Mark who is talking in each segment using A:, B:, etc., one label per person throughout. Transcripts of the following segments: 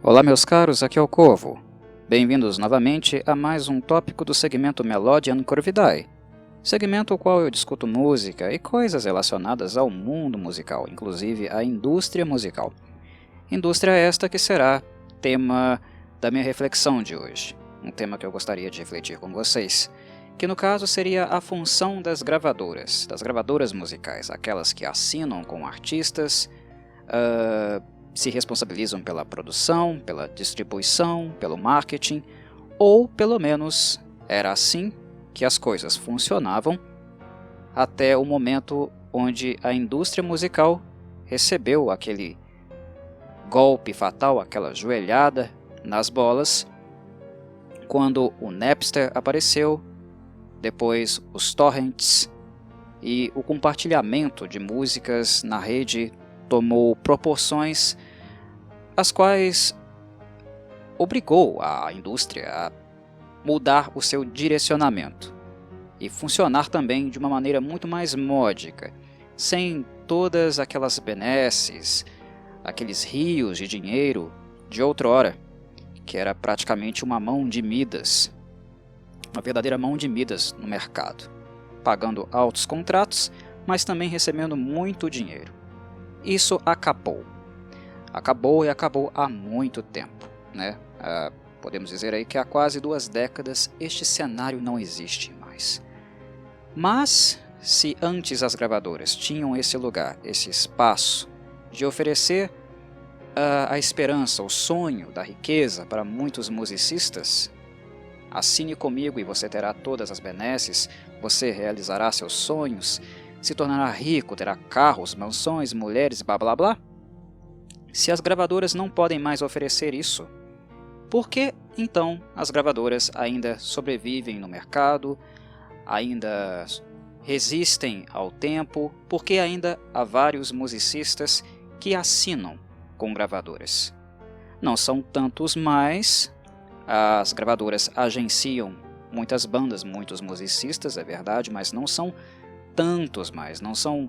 A: Olá meus caros, aqui é o Corvo. Bem-vindos novamente a mais um tópico do segmento Melody and Corvidae, segmento o qual eu discuto música e coisas relacionadas ao mundo musical, inclusive a indústria musical. Indústria esta que será tema da minha reflexão de hoje, um tema que eu gostaria de refletir com vocês, que no caso seria a função das gravadoras musicais, aquelas que assinam com artistas, se responsabilizam pela produção, pela distribuição, pelo marketing, ou pelo menos era assim que as coisas funcionavam até o momento onde a indústria musical recebeu aquele golpe fatal, aquela joelhada nas bolas, quando o Napster apareceu, depois os torrents e o compartilhamento de músicas na rede tomou proporções as quais obrigou a indústria a mudar o seu direcionamento e funcionar também de uma maneira muito mais módica, sem todas aquelas benesses, aqueles rios de dinheiro de outrora, que era praticamente uma mão de Midas, uma verdadeira mão de Midas no mercado, pagando altos contratos, mas também recebendo muito dinheiro. Isso acabou e acabou há muito tempo, né? Podemos dizer aí que há quase 2 décadas este cenário não existe mais. Mas, se antes as gravadoras tinham esse lugar, esse espaço de oferecer a esperança, o sonho da riqueza para muitos musicistas, assine comigo e você terá todas as benesses, você realizará seus sonhos, se tornará rico, terá carros, mansões, mulheres, blá blá blá. Se as gravadoras não podem mais oferecer isso, por que então as gravadoras ainda sobrevivem no mercado, ainda resistem ao tempo, porque ainda há vários musicistas que assinam com gravadoras? Não são tantos mais, as gravadoras agenciam muitas bandas, muitos musicistas, é verdade, mas não são tantos mais, não são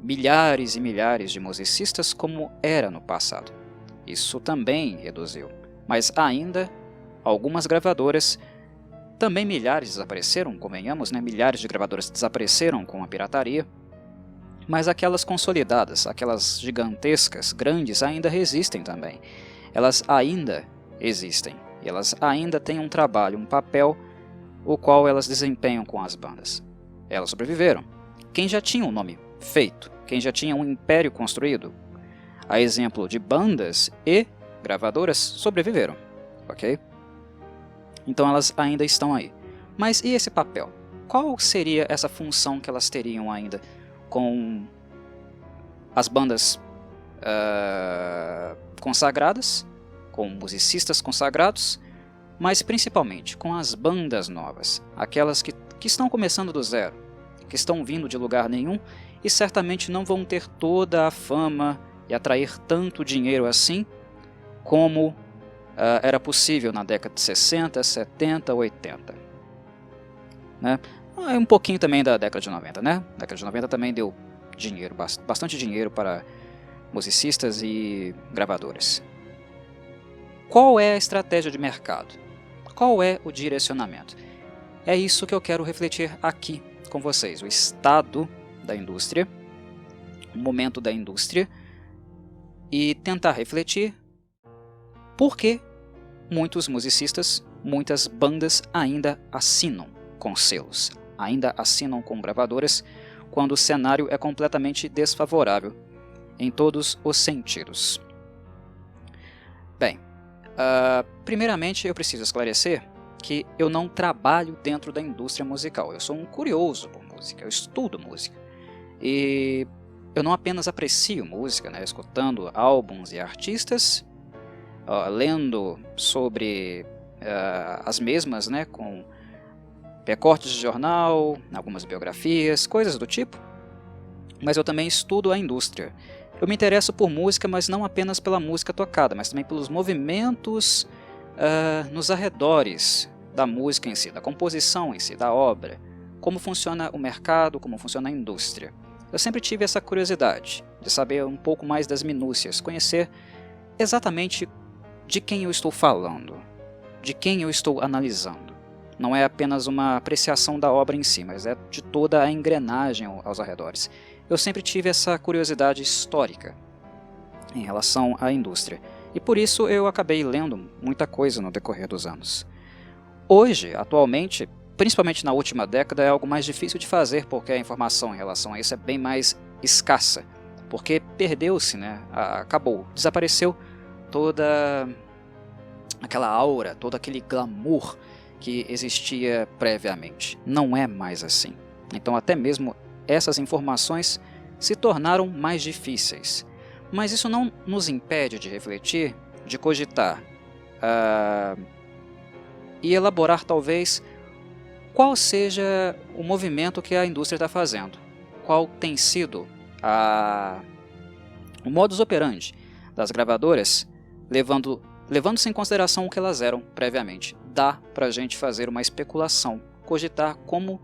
A: milhares e milhares de musicistas como era no passado. Isso também reduziu, mas ainda algumas gravadoras, também milhares desapareceram, convenhamos, né? Milhares de gravadoras desapareceram com a pirataria, mas aquelas consolidadas, aquelas gigantescas, grandes, ainda resistem também. Elas ainda existem, e elas ainda têm um trabalho, um papel, o qual elas desempenham com as bandas. Elas sobreviveram. Quem já tinha um nome feito, quem já tinha um império construído, a exemplo de bandas e gravadoras, sobreviveram, ok? Então elas ainda estão aí. Mas e esse papel? Qual seria essa função que elas teriam ainda com as bandas consagradas, com musicistas consagrados, mas principalmente com as bandas novas, aquelas que estão começando do zero, que estão vindo de lugar nenhum e certamente não vão ter toda a fama e atrair tanto dinheiro assim como era possível na década de 60, 70, 80. Né? Um pouquinho também da década de 90, né? A década de 90 também deu dinheiro, bastante dinheiro para musicistas e gravadoras. Qual é a estratégia de mercado? Qual é o direcionamento? É isso que eu quero refletir aqui com vocês, o estado da indústria, o momento da indústria, e tentar refletir por que muitos musicistas, muitas bandas ainda assinam com selos, ainda assinam com gravadoras, quando o cenário é completamente desfavorável em todos os sentidos. Bem, primeiramente eu preciso esclarecer que eu não trabalho dentro da indústria musical, eu sou um curioso por música, eu estudo música. E eu não apenas aprecio música, né, escutando álbuns e artistas, lendo sobre as mesmas, né, com recortes de jornal, algumas biografias, coisas do tipo, mas eu também estudo a indústria. Eu me interesso por música, mas não apenas pela música tocada, mas também pelos movimentos nos arredores da música em si, da composição em si, da obra, como funciona o mercado, como funciona a indústria. Eu sempre tive essa curiosidade de saber um pouco mais das minúcias, conhecer exatamente de quem eu estou falando, de quem eu estou analisando. Não é apenas uma apreciação da obra em si, mas é de toda a engrenagem aos arredores. Eu sempre tive essa curiosidade histórica em relação à indústria, e por isso eu acabei lendo muita coisa no decorrer dos anos. Hoje, atualmente, principalmente na última década, é algo mais difícil de fazer, porque a informação em relação a isso é bem mais escassa, porque perdeu-se, né? Acabou, desapareceu toda aquela aura, todo aquele glamour que existia previamente. Não é mais assim. Então até mesmo essas informações se tornaram mais difíceis. Mas isso não nos impede de refletir, de cogitar e elaborar talvez qual seja o movimento que a indústria está fazendo. Qual tem sido o modus operandi das gravadoras, levando-se em consideração o que elas eram previamente. Dá para a gente fazer uma especulação, cogitar como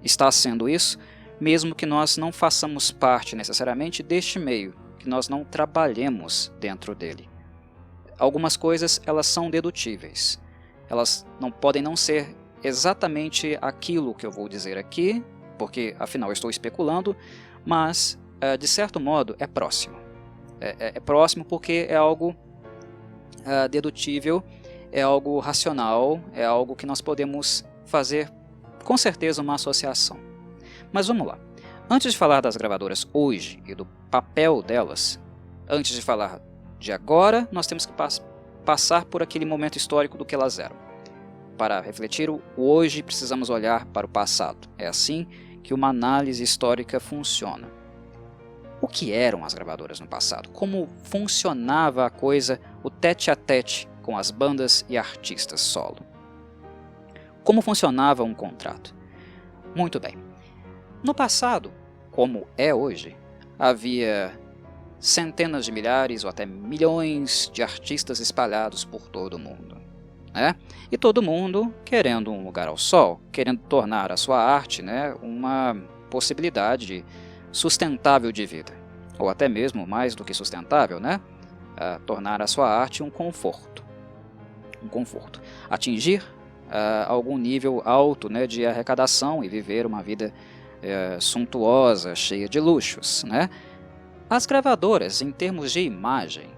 A: está sendo isso, mesmo que nós não façamos parte necessariamente deste meio, que nós não trabalhemos dentro dele. Algumas coisas elas são dedutíveis, elas não podem não ser exatamente aquilo que eu vou dizer aqui, porque afinal eu estou especulando, mas de certo modo é próximo. É próximo porque é algo dedutível, é algo racional, é algo que nós podemos fazer com certeza uma associação. Mas vamos lá. Antes de falar das gravadoras hoje e do papel delas, antes de falar de agora, nós temos que passar por aquele momento histórico do que elas eram. Para refletir o hoje, precisamos olhar para o passado. É assim que uma análise histórica funciona. O que eram as gravadoras no passado? Como funcionava a coisa, o tete-a-tete com as bandas e artistas solo? Como funcionava um contrato? Muito bem. No passado, como é hoje, havia centenas de milhares ou até milhões de artistas espalhados por todo o mundo, né? E todo mundo querendo um lugar ao sol, querendo tornar a sua arte, né, uma possibilidade sustentável de vida, ou até mesmo mais do que sustentável, né, tornar a sua arte um conforto, atingir algum nível alto, né, de arrecadação e viver uma vida suntuosa, cheia de luxos, né? As gravadoras, em termos de imagem,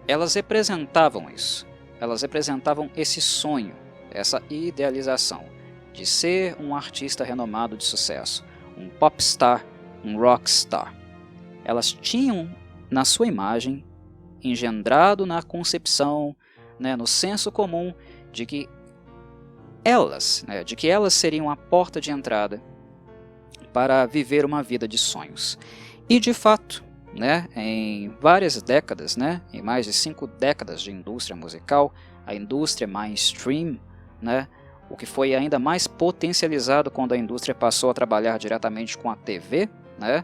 A: elas representavam isso. Elas representavam esse sonho, essa idealização de ser um artista renomado de sucesso, um popstar, um rockstar. Elas tinham na sua imagem engendrado na concepção, né, no senso comum de que elas seriam a porta de entrada para viver uma vida de sonhos. E de fato, né, em várias décadas, né, em mais de 5 décadas de indústria musical, a indústria mainstream, né, o que foi ainda mais potencializado quando a indústria passou a trabalhar diretamente com a TV, né,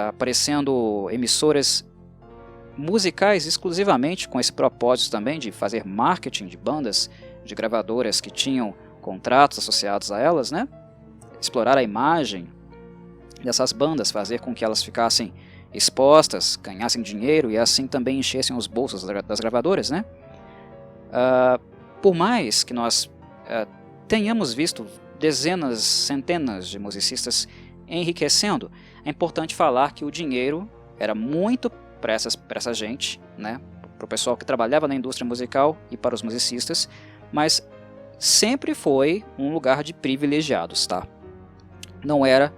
A: aparecendo emissoras musicais exclusivamente com esse propósito também de fazer marketing de bandas, de gravadoras que tinham contratos associados a elas, né, explorar a imagem dessas bandas, fazer com que elas ficassem expostas, ganhassem dinheiro e assim também enchessem os bolsos das gravadoras, né? Por mais que nós tenhamos visto dezenas, centenas de musicistas enriquecendo, é importante falar que o dinheiro era muito para essa gente, né? Para o pessoal que trabalhava na indústria musical e para os musicistas, mas sempre foi um lugar de privilegiados, tá? Não era,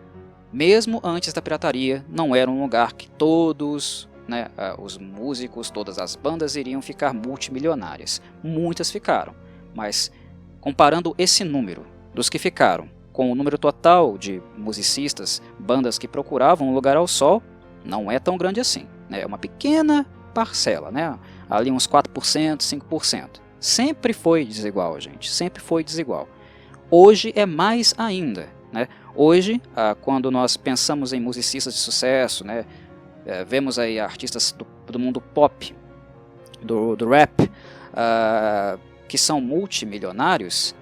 A: mesmo antes da pirataria, não era um lugar que todos, né, os músicos, todas as bandas iriam ficar multimilionárias. Muitas ficaram, mas comparando esse número dos que ficaram com o número total de musicistas, bandas que procuravam um lugar ao sol, não é tão grande assim, né? É uma pequena parcela, né? Ali uns 4%, 5%. Sempre foi desigual, gente, sempre foi desigual. Hoje é mais ainda, né? Hoje, quando nós pensamos em musicistas de sucesso, né, vemos aí artistas do mundo pop, do rap, que são multimilionários,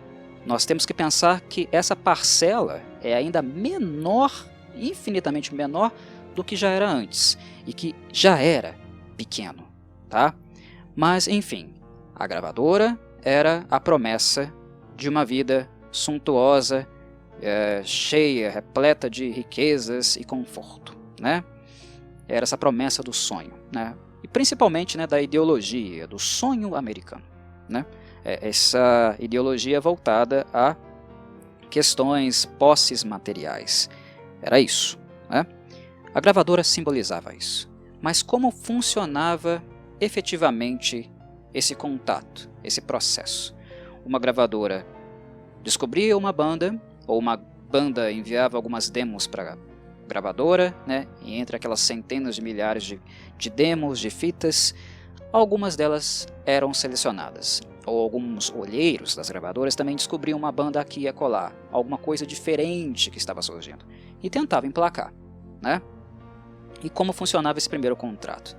A: nós temos que pensar que essa parcela é ainda menor, infinitamente menor do que já era antes, e que já era pequeno, tá? Mas, enfim, a gravadora era a promessa de uma vida suntuosa, cheia, repleta de riquezas e conforto, né? Era essa promessa do sonho, né? E principalmente, né, da ideologia, do sonho americano, né? Essa ideologia voltada a questões, posses materiais. Era isso, né? A gravadora simbolizava isso. Mas como funcionava efetivamente esse contato, esse processo? Uma gravadora descobria uma banda, ou uma banda enviava algumas demos para a gravadora, né? E entre aquelas centenas de milhares de demos, de fitas, algumas delas eram selecionadas. Ou alguns olheiros das gravadoras também descobriam uma banda aqui e acolá, alguma coisa diferente que estava surgindo, e tentavam emplacar, né? E como funcionava esse primeiro contrato?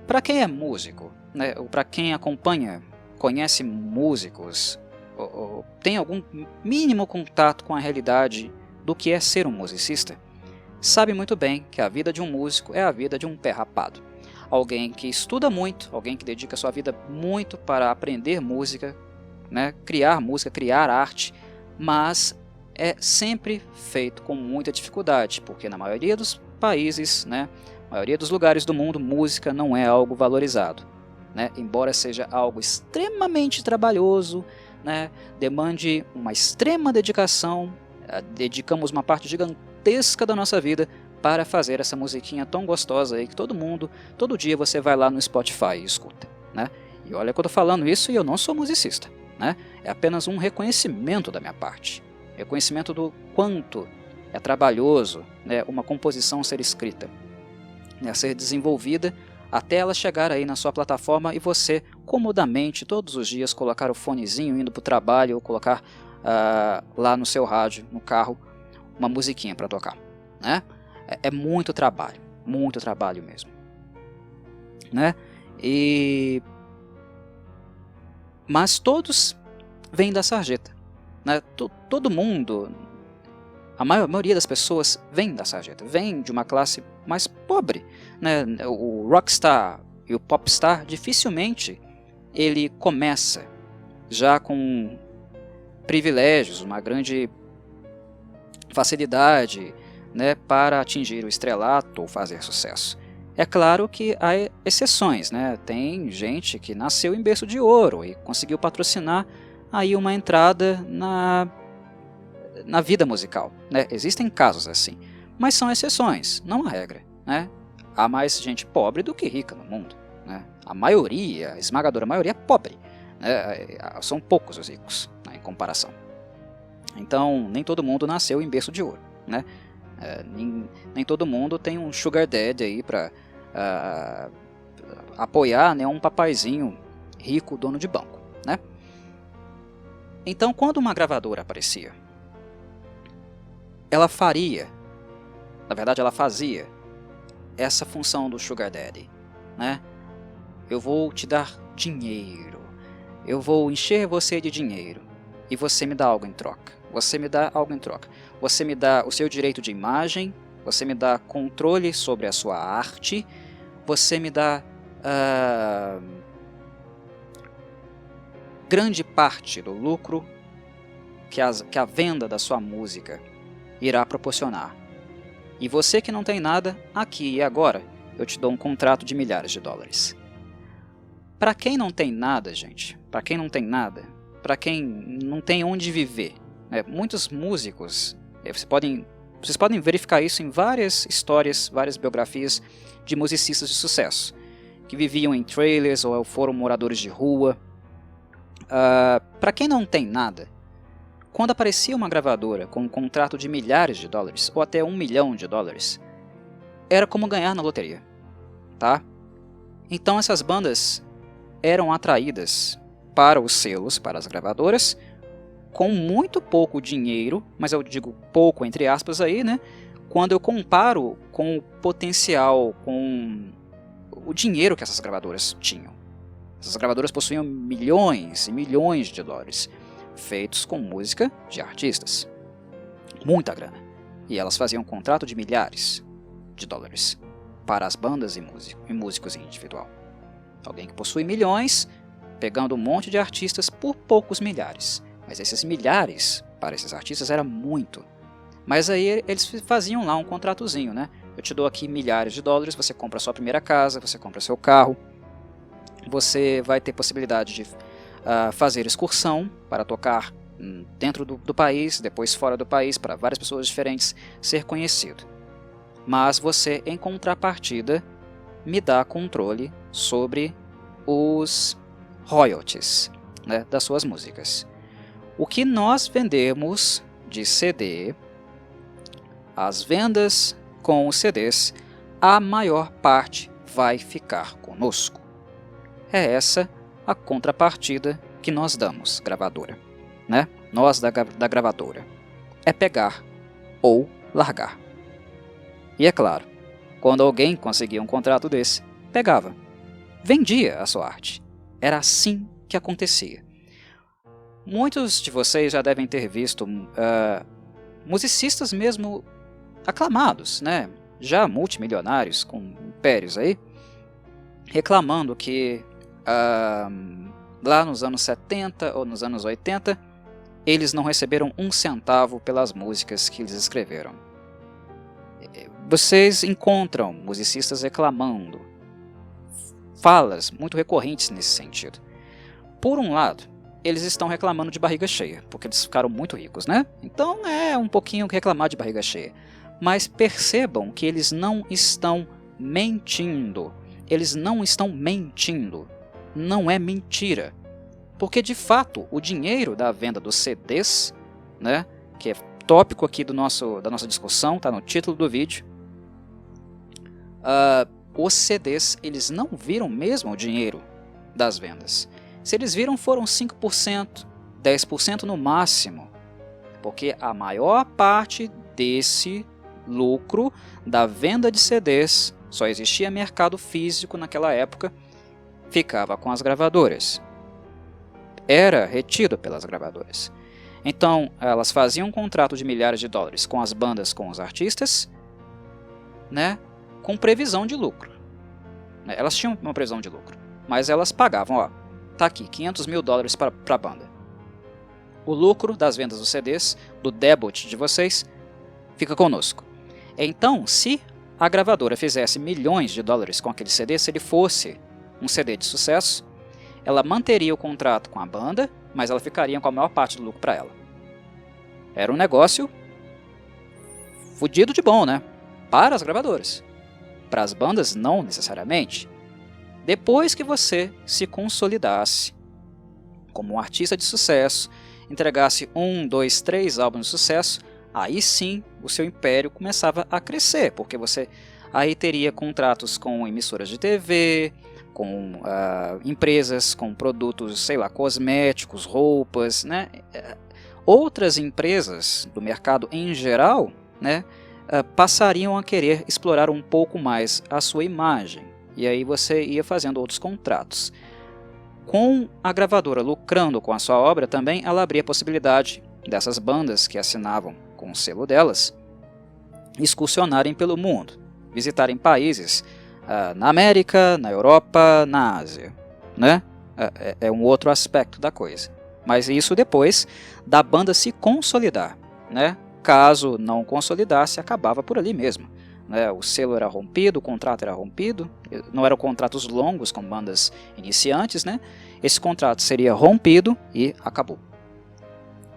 A: Para quem é músico, né, ou para quem acompanha, conhece músicos, ou tem algum mínimo contato com a realidade do que é ser um musicista, sabe muito bem que a vida de um músico é a vida de um pé rapado. Alguém que estuda muito, alguém que dedica sua vida muito para aprender música, né, criar música, criar arte, mas é sempre feito com muita dificuldade, porque na maioria dos países, né, na maioria dos lugares do mundo, música não é algo valorizado, né, embora seja algo extremamente trabalhoso, né, demande uma extrema dedicação, dedicamos uma parte gigantesca da nossa vida para fazer essa musiquinha tão gostosa aí que todo mundo, todo dia você vai lá no Spotify e escuta, né? E olha que eu tô falando isso e eu não sou musicista, né? É apenas um reconhecimento da minha parte, reconhecimento do quanto é trabalhoso, né, uma composição ser escrita, né, ser desenvolvida até ela chegar aí na sua plataforma e você comodamente todos os dias colocar o fonezinho indo para o trabalho ou colocar lá no seu rádio, no carro, uma musiquinha para tocar, né? É muito trabalho mesmo, né? Mas todos vêm da sarjeta, né? Todo mundo, a maioria das pessoas vem da sarjeta, vem de uma classe mais pobre, né? O rockstar e o popstar dificilmente ele começa já com privilégios, uma grande facilidade, né, para atingir o estrelato ou fazer sucesso. É claro que há exceções, né? Tem gente que nasceu em berço de ouro e conseguiu patrocinar aí uma entrada na vida musical, né? Existem casos assim, mas são exceções, não a regra, né? Há mais gente pobre do que rica no mundo, né? A maioria, a esmagadora maioria é pobre, né? São poucos os ricos, né, em comparação. Então, nem todo mundo nasceu em berço de ouro, né? Nem todo mundo tem um sugar daddy aí para apoiar, né, um papaizinho rico, dono de banco, né? Então, quando uma gravadora aparecia, ela fazia essa função do sugar daddy, né? Eu vou te dar dinheiro, eu vou encher você de dinheiro e você me dá algo em troca. Você me dá algo em troca. Você me dá o seu direito de imagem, você me dá controle sobre a sua arte, você me dá grande parte do lucro que a venda da sua música irá proporcionar. E você que não tem nada, aqui e agora, eu te dou um contrato de milhares de dólares. Para quem não tem nada, gente, para quem não tem nada, para quem não tem onde viver, né, muitos músicos, vocês podem verificar isso em várias histórias, várias biografias de musicistas de sucesso, que viviam em trailers ou foram moradores de rua. Para quem não tem nada, quando aparecia uma gravadora com um contrato de milhares de dólares, ou até $1 milhão, era como ganhar na loteria, tá? Então essas bandas eram atraídas para os selos, para as gravadoras, com muito pouco dinheiro, mas eu digo pouco entre aspas aí, né? Quando eu comparo com o potencial, com o dinheiro que essas gravadoras tinham. Essas gravadoras possuíam milhões e milhões de dólares, feitos com música de artistas. Muita grana. E elas faziam um contrato de milhares de dólares para as bandas e músicos em individual. Alguém que possui milhões, pegando um monte de artistas por poucos milhares. Mas esses milhares, para esses artistas, era muito. Mas aí eles faziam lá um contratozinho, né? Eu te dou aqui milhares de dólares, você compra a sua primeira casa, você compra seu carro, você vai ter possibilidade de fazer excursão para tocar dentro do país, depois fora do país, para várias pessoas diferentes, ser conhecido. Mas você, em contrapartida, me dá controle sobre os royalties, né, das suas músicas. O que nós vendemos de CD, as vendas com os CDs, a maior parte vai ficar conosco. É essa a contrapartida que nós damos, gravadora, né? Nós da gravadora. É pegar ou largar. E é claro, quando alguém conseguia um contrato desse, pegava, vendia a sua arte. Era assim que acontecia. Muitos de vocês já devem ter visto musicistas mesmo aclamados, né? Já multimilionários, com impérios aí, reclamando que lá nos anos 70 ou nos anos 80, eles não receberam um centavo pelas músicas que eles escreveram. Vocês encontram musicistas reclamando, falas muito recorrentes nesse sentido. Por um lado, eles estão reclamando de barriga cheia, porque eles ficaram muito ricos, né? Então é um pouquinho reclamar de barriga cheia. Mas percebam que eles não estão mentindo. Eles não estão mentindo. Não é mentira. Porque, de fato, o dinheiro da venda dos CDs, né, que é tópico aqui da nossa discussão, está no título do vídeo, os CDs, eles não viram mesmo o dinheiro das vendas. Se eles viram, foram 5%, 10% no máximo. Porque a maior parte desse lucro da venda de CDs, só existia mercado físico naquela época, ficava com as gravadoras. Era retido pelas gravadoras. Então, elas faziam um contrato de milhares de dólares com as bandas, com os artistas, né, com previsão de lucro. Elas tinham uma previsão de lucro, mas elas pagavam, ó, tá aqui, 500 mil dólares para a banda. O lucro das vendas dos CDs, do debut de vocês, fica conosco. Então, se a gravadora fizesse milhões de dólares com aquele CD, se ele fosse um CD de sucesso, ela manteria o contrato com a banda, mas ela ficaria com a maior parte do lucro para ela. Era um negócio fudido de bom, né? Para as gravadoras. Para as bandas, não necessariamente. Depois que você se consolidasse como um artista de sucesso, entregasse 1, 2, 3 álbuns de sucesso, aí sim o seu império começava a crescer, porque você aí teria contratos com emissoras de TV, com empresas com produtos, sei lá, cosméticos, roupas, né? Outras empresas do mercado em geral, né, passariam a querer explorar um pouco mais a sua imagem. E aí você ia fazendo outros contratos. Com a gravadora lucrando com a sua obra também, ela abria a possibilidade dessas bandas que assinavam com o selo delas excursionarem pelo mundo, visitarem países na América, na Europa, na Ásia, né? É um outro aspecto da coisa. Mas isso depois da banda se consolidar, né? Caso não consolidasse, acabava por ali mesmo. O selo era rompido, o contrato era rompido, não eram contratos longos com bandas iniciantes, né? Esse contrato seria rompido e acabou.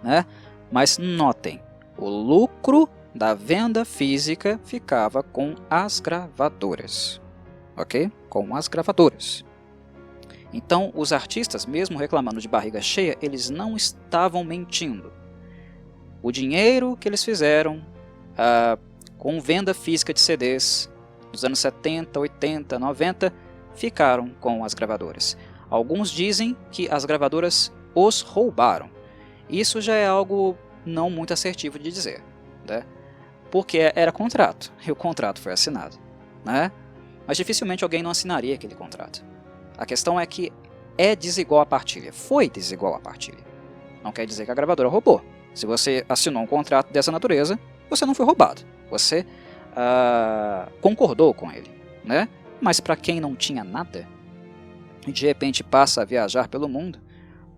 A: Né? Mas notem, o lucro da venda física ficava com as gravadoras, ok? Com as gravadoras. Então, os artistas, mesmo reclamando de barriga cheia, eles não estavam mentindo. O dinheiro que eles fizeram com venda física de CDs dos anos 70, 80, 90, ficaram com as gravadoras. Alguns dizem que as gravadoras os roubaram. Isso já é algo não muito assertivo de dizer, né? Porque era contrato, e o contrato foi assinado, né? Mas dificilmente alguém não assinaria aquele contrato. A questão é que é desigual a partilha, foi desigual a partilha. Não quer dizer que a gravadora roubou. Se você assinou um contrato dessa natureza, você não foi roubado. Você concordou com ele, né? Mas para quem não tinha nada, e de repente passa a viajar pelo mundo,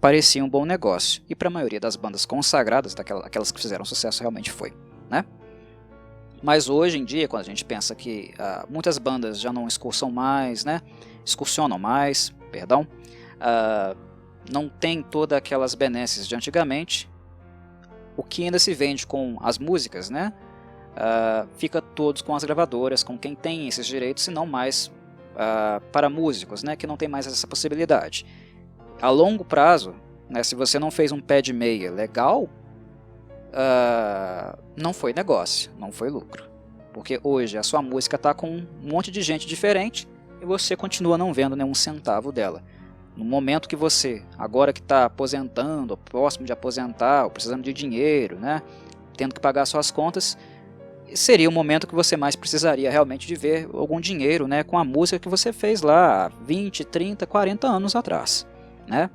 A: parecia um bom negócio. E para a maioria das bandas consagradas, aquelas que fizeram sucesso, realmente foi, né? Mas hoje em dia, quando a gente pensa que muitas bandas já não excursionam mais, perdão, não tem todas aquelas benesses de antigamente, o que ainda se vende com as músicas, né? Fica todos com as gravadoras, com quem tem esses direitos, se não mais para músicos, né, que não tem mais essa possibilidade. A longo prazo, né, se você não fez um pé de meia legal, não foi negócio, não foi lucro. Porque hoje a sua música está com um monte de gente diferente e você continua não vendo nenhum centavo dela. No momento que você, agora que está aposentando, ou próximo de aposentar, ou precisando de dinheiro, né, tendo que pagar suas contas, seria o momento que você mais precisaria realmente de ver algum dinheiro, né, com a música que você fez lá 20, 30, 40 anos atrás, né?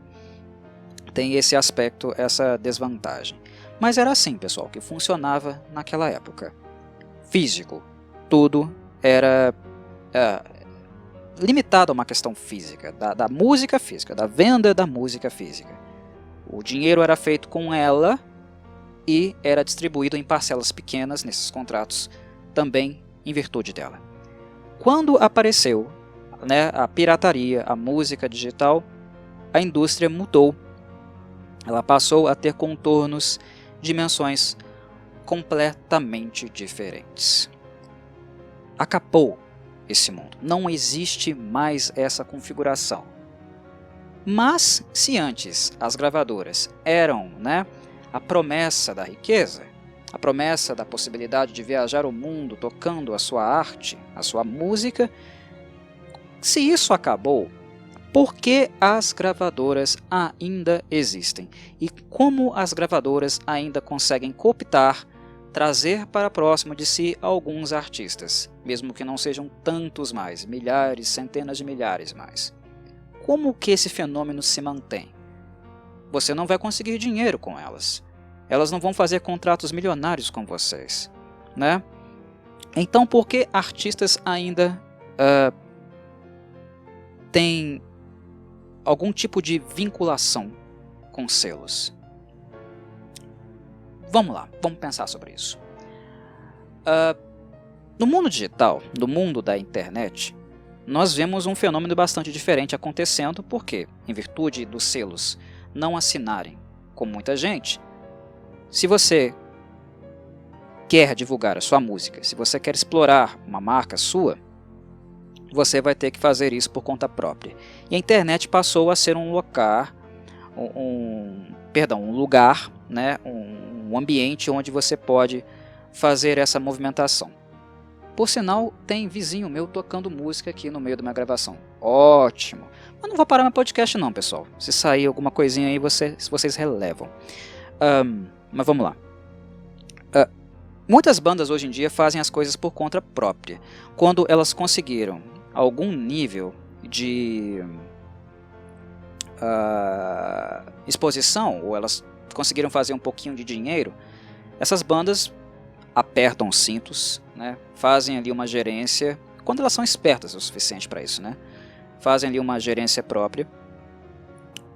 A: Tem esse aspecto, essa desvantagem. Mas era assim, pessoal, que funcionava naquela época. Físico. Tudo era limitado a uma questão física, da música física, da venda da música física. O dinheiro era feito com ela e era distribuído em parcelas pequenas nesses contratos, também em virtude dela. Quando apareceu, né, a pirataria, a música digital, a indústria mudou. Ela passou a ter contornos, dimensões completamente diferentes. Acabou esse mundo. Não existe mais essa configuração. Mas, se antes as gravadoras eram, né, a promessa da riqueza, a promessa da possibilidade de viajar o mundo tocando a sua arte, a sua música, se isso acabou, por que as gravadoras ainda existem? E como as gravadoras ainda conseguem cooptar, trazer para próximo de si alguns artistas, mesmo que não sejam tantos mais, milhares, centenas de milhares mais? Como que esse fenômeno se mantém? Você não vai conseguir dinheiro com elas. Elas não vão fazer contratos milionários com vocês, né? Então, por que artistas ainda têm algum tipo de vinculação com selos? Vamos lá, vamos pensar sobre isso. No mundo digital, no mundo da internet, nós vemos um fenômeno bastante diferente acontecendo, porque, em virtude dos selos não assinarem com muita gente, se você quer divulgar a sua música, se você quer explorar uma marca sua, você vai ter que fazer isso por conta própria. E a internet passou a ser um lugar, né, um ambiente onde você pode fazer essa movimentação. Por sinal, tem vizinho meu tocando música aqui no meio da minha gravação. Ótimo! Mas não vou parar meu podcast não, pessoal. Se sair alguma coisinha aí, vocês relevam. Mas vamos lá. Muitas bandas hoje em dia fazem as coisas por conta própria. Quando elas conseguiram algum nível de exposição, ou elas conseguiram fazer um pouquinho de dinheiro, essas bandas apertam os cintos, né, fazem ali uma gerência, quando elas são espertas o suficiente para isso, né, fazem ali uma gerência própria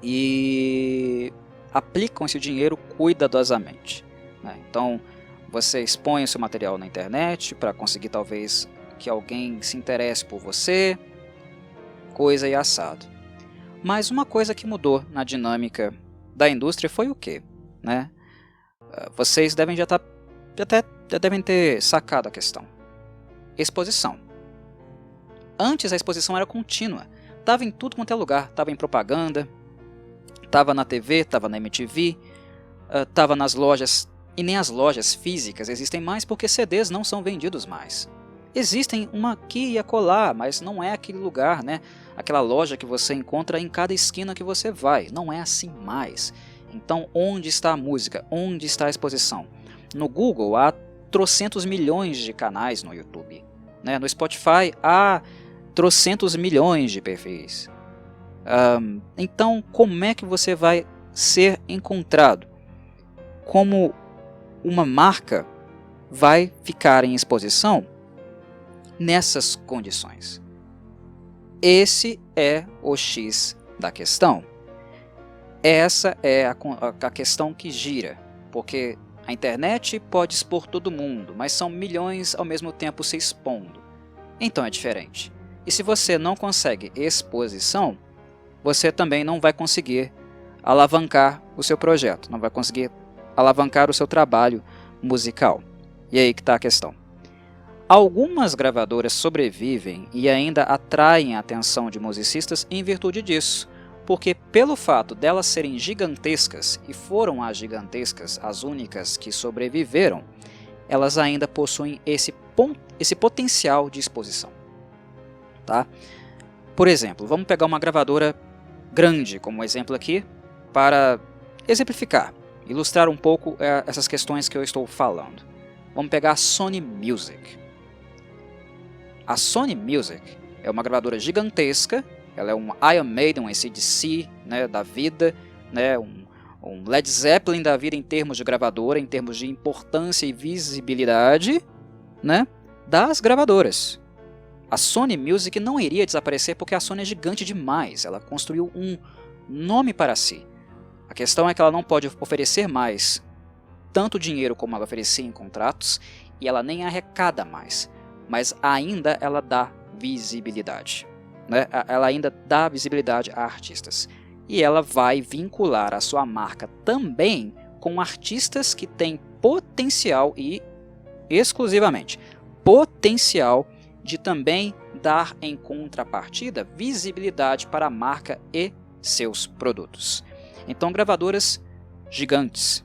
A: e aplicam esse dinheiro cuidadosamente, né? Então você expõe o seu material na internet para conseguir talvez que alguém se interesse por você, coisa e assado. Mas uma coisa que mudou na dinâmica da indústria foi o quê? Né? Vocês devem já devem ter sacado a questão. Exposição. Antes a exposição era contínua. Estava em tudo quanto é lugar. Estava em propaganda, estava na TV, estava na MTV, estava nas lojas. E nem as lojas físicas existem mais porque CDs não são vendidos mais. Existem uma aqui e acolá, mas não é aquele lugar, né? Aquela loja que você encontra em cada esquina que você vai. Não é assim mais. Então, onde está a música? Onde está a exposição? No Google há trocentos milhões de canais no YouTube. Né? No Spotify há trocentos milhões de perfis. Então, como é que você vai ser encontrado? Como uma marca vai ficar em exposição nessas condições? Esse é o X da questão. Essa é a questão que gira, porque a internet pode expor todo mundo, mas são milhões ao mesmo tempo se expondo. Então é diferente. E se você não consegue exposição, você também não vai conseguir alavancar o seu projeto, não vai conseguir alavancar o seu trabalho musical. E aí que está a questão. Algumas gravadoras sobrevivem e ainda atraem a atenção de musicistas em virtude disso, porque pelo fato delas serem gigantescas, e foram as gigantescas as únicas que sobreviveram, elas ainda possuem esse potencial de exposição. Tá? Por exemplo, vamos pegar uma gravadora grande como exemplo aqui, para exemplificar, ilustrar um pouco essas questões que eu estou falando. Vamos pegar a Sony Music. A Sony Music é uma gravadora gigantesca, ela é um Iron Maiden, um AC/DC, né, da vida, né, um Led Zeppelin da vida em termos de gravadora, em termos de importância e visibilidade, né, das gravadoras. A Sony Music não iria desaparecer porque a Sony é gigante demais, ela construiu um nome para si. A questão é que ela não pode oferecer mais tanto dinheiro como ela oferecia em contratos, e ela nem arrecada mais, mas ainda ela dá visibilidade, né? Ela ainda dá visibilidade a artistas. E ela vai vincular a sua marca também com artistas que têm potencial e exclusivamente potencial de também dar em contrapartida visibilidade para a marca e seus produtos. Então, gravadoras gigantes,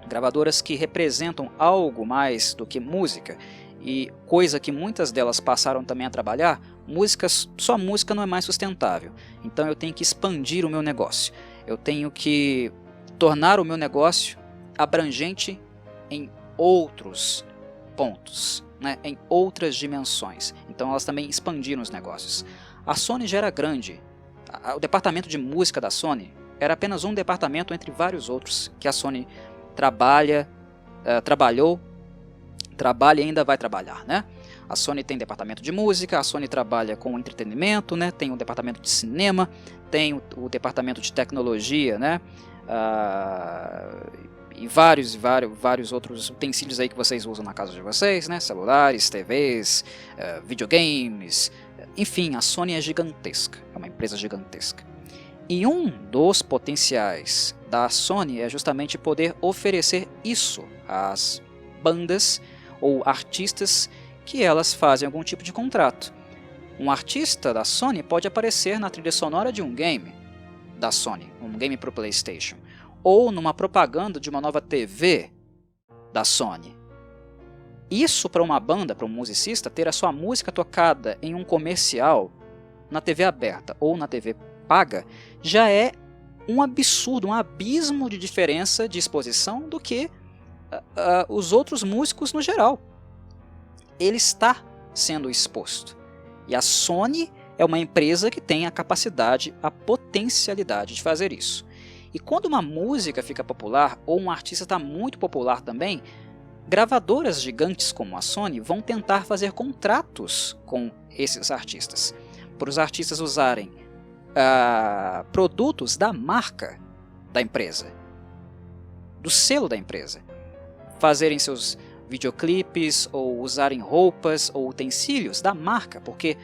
A: gravadoras que representam algo mais do que música, e coisa que muitas delas passaram também a trabalhar, só música não é mais sustentável. Então eu tenho que expandir o meu negócio, eu tenho que tornar o meu negócio abrangente em outros pontos, né, em outras dimensões. Então elas também expandiram os negócios. A Sony já era grande, o departamento de música da Sony era apenas um departamento entre vários outros que a Sony trabalhou, trabalha e ainda vai trabalhar, né? A Sony tem departamento de música, a Sony trabalha com entretenimento, né? Tem o departamento de cinema, tem o departamento de tecnologia, né? E vários outros utensílios aí que vocês usam na casa de vocês, né? Celulares, TVs, videogames, enfim, a Sony é gigantesca, é uma empresa gigantesca. E um dos potenciais da Sony é justamente poder oferecer isso às bandas ou artistas que elas fazem algum tipo de contrato. Um artista da Sony pode aparecer na trilha sonora de um game da Sony, um game para o PlayStation, ou numa propaganda de uma nova TV da Sony. Isso para uma banda, para um musicista, ter a sua música tocada em um comercial na TV aberta ou na TV paga, já é um absurdo, um abismo de diferença de exposição do que os outros músicos no geral. Ele está sendo exposto. E a Sony é uma empresa que tem a capacidade, a potencialidade de fazer isso. E quando uma música fica popular, ou um artista está muito popular também, gravadoras gigantes como a Sony vão tentar fazer contratos com esses artistas, para os artistas usarem produtos da marca da empresa, do selo da empresa, fazerem seus videoclipes ou usarem roupas ou utensílios da marca, porque,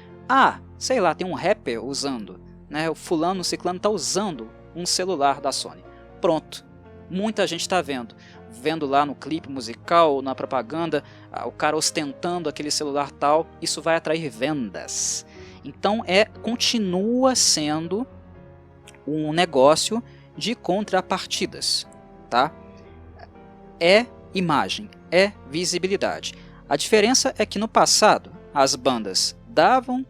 A: sei lá, tem um rapper usando, né, o fulano, ciclano está usando um celular da Sony. Pronto, muita gente está vendo lá no clipe musical, na propaganda, o cara ostentando aquele celular tal, isso vai atrair vendas. Então continua sendo um negócio de contrapartidas, tá? É imagem, é visibilidade. A diferença é que no passado as bandas davam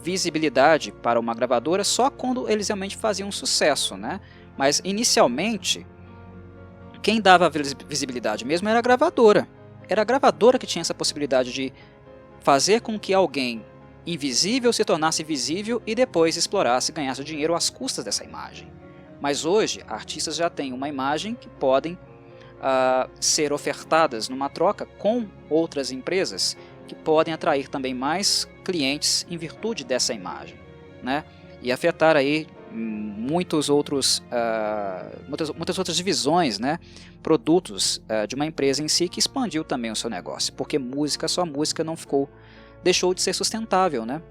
A: visibilidade para uma gravadora só quando eles realmente faziam sucesso, né? Mas inicialmente quem dava visibilidade mesmo era a gravadora. Era a gravadora que tinha essa possibilidade de fazer com que alguém invisível se tornasse visível e depois explorasse e ganhasse dinheiro às custas dessa imagem. Mas hoje, artistas já têm uma imagem que podem ser ofertadas numa troca com outras empresas que podem atrair também mais clientes em virtude dessa imagem. né? E afetar aí muitas outras divisões, né? Produtos de uma empresa em si, que expandiu também o seu negócio, porque só música deixou de ser sustentável, né?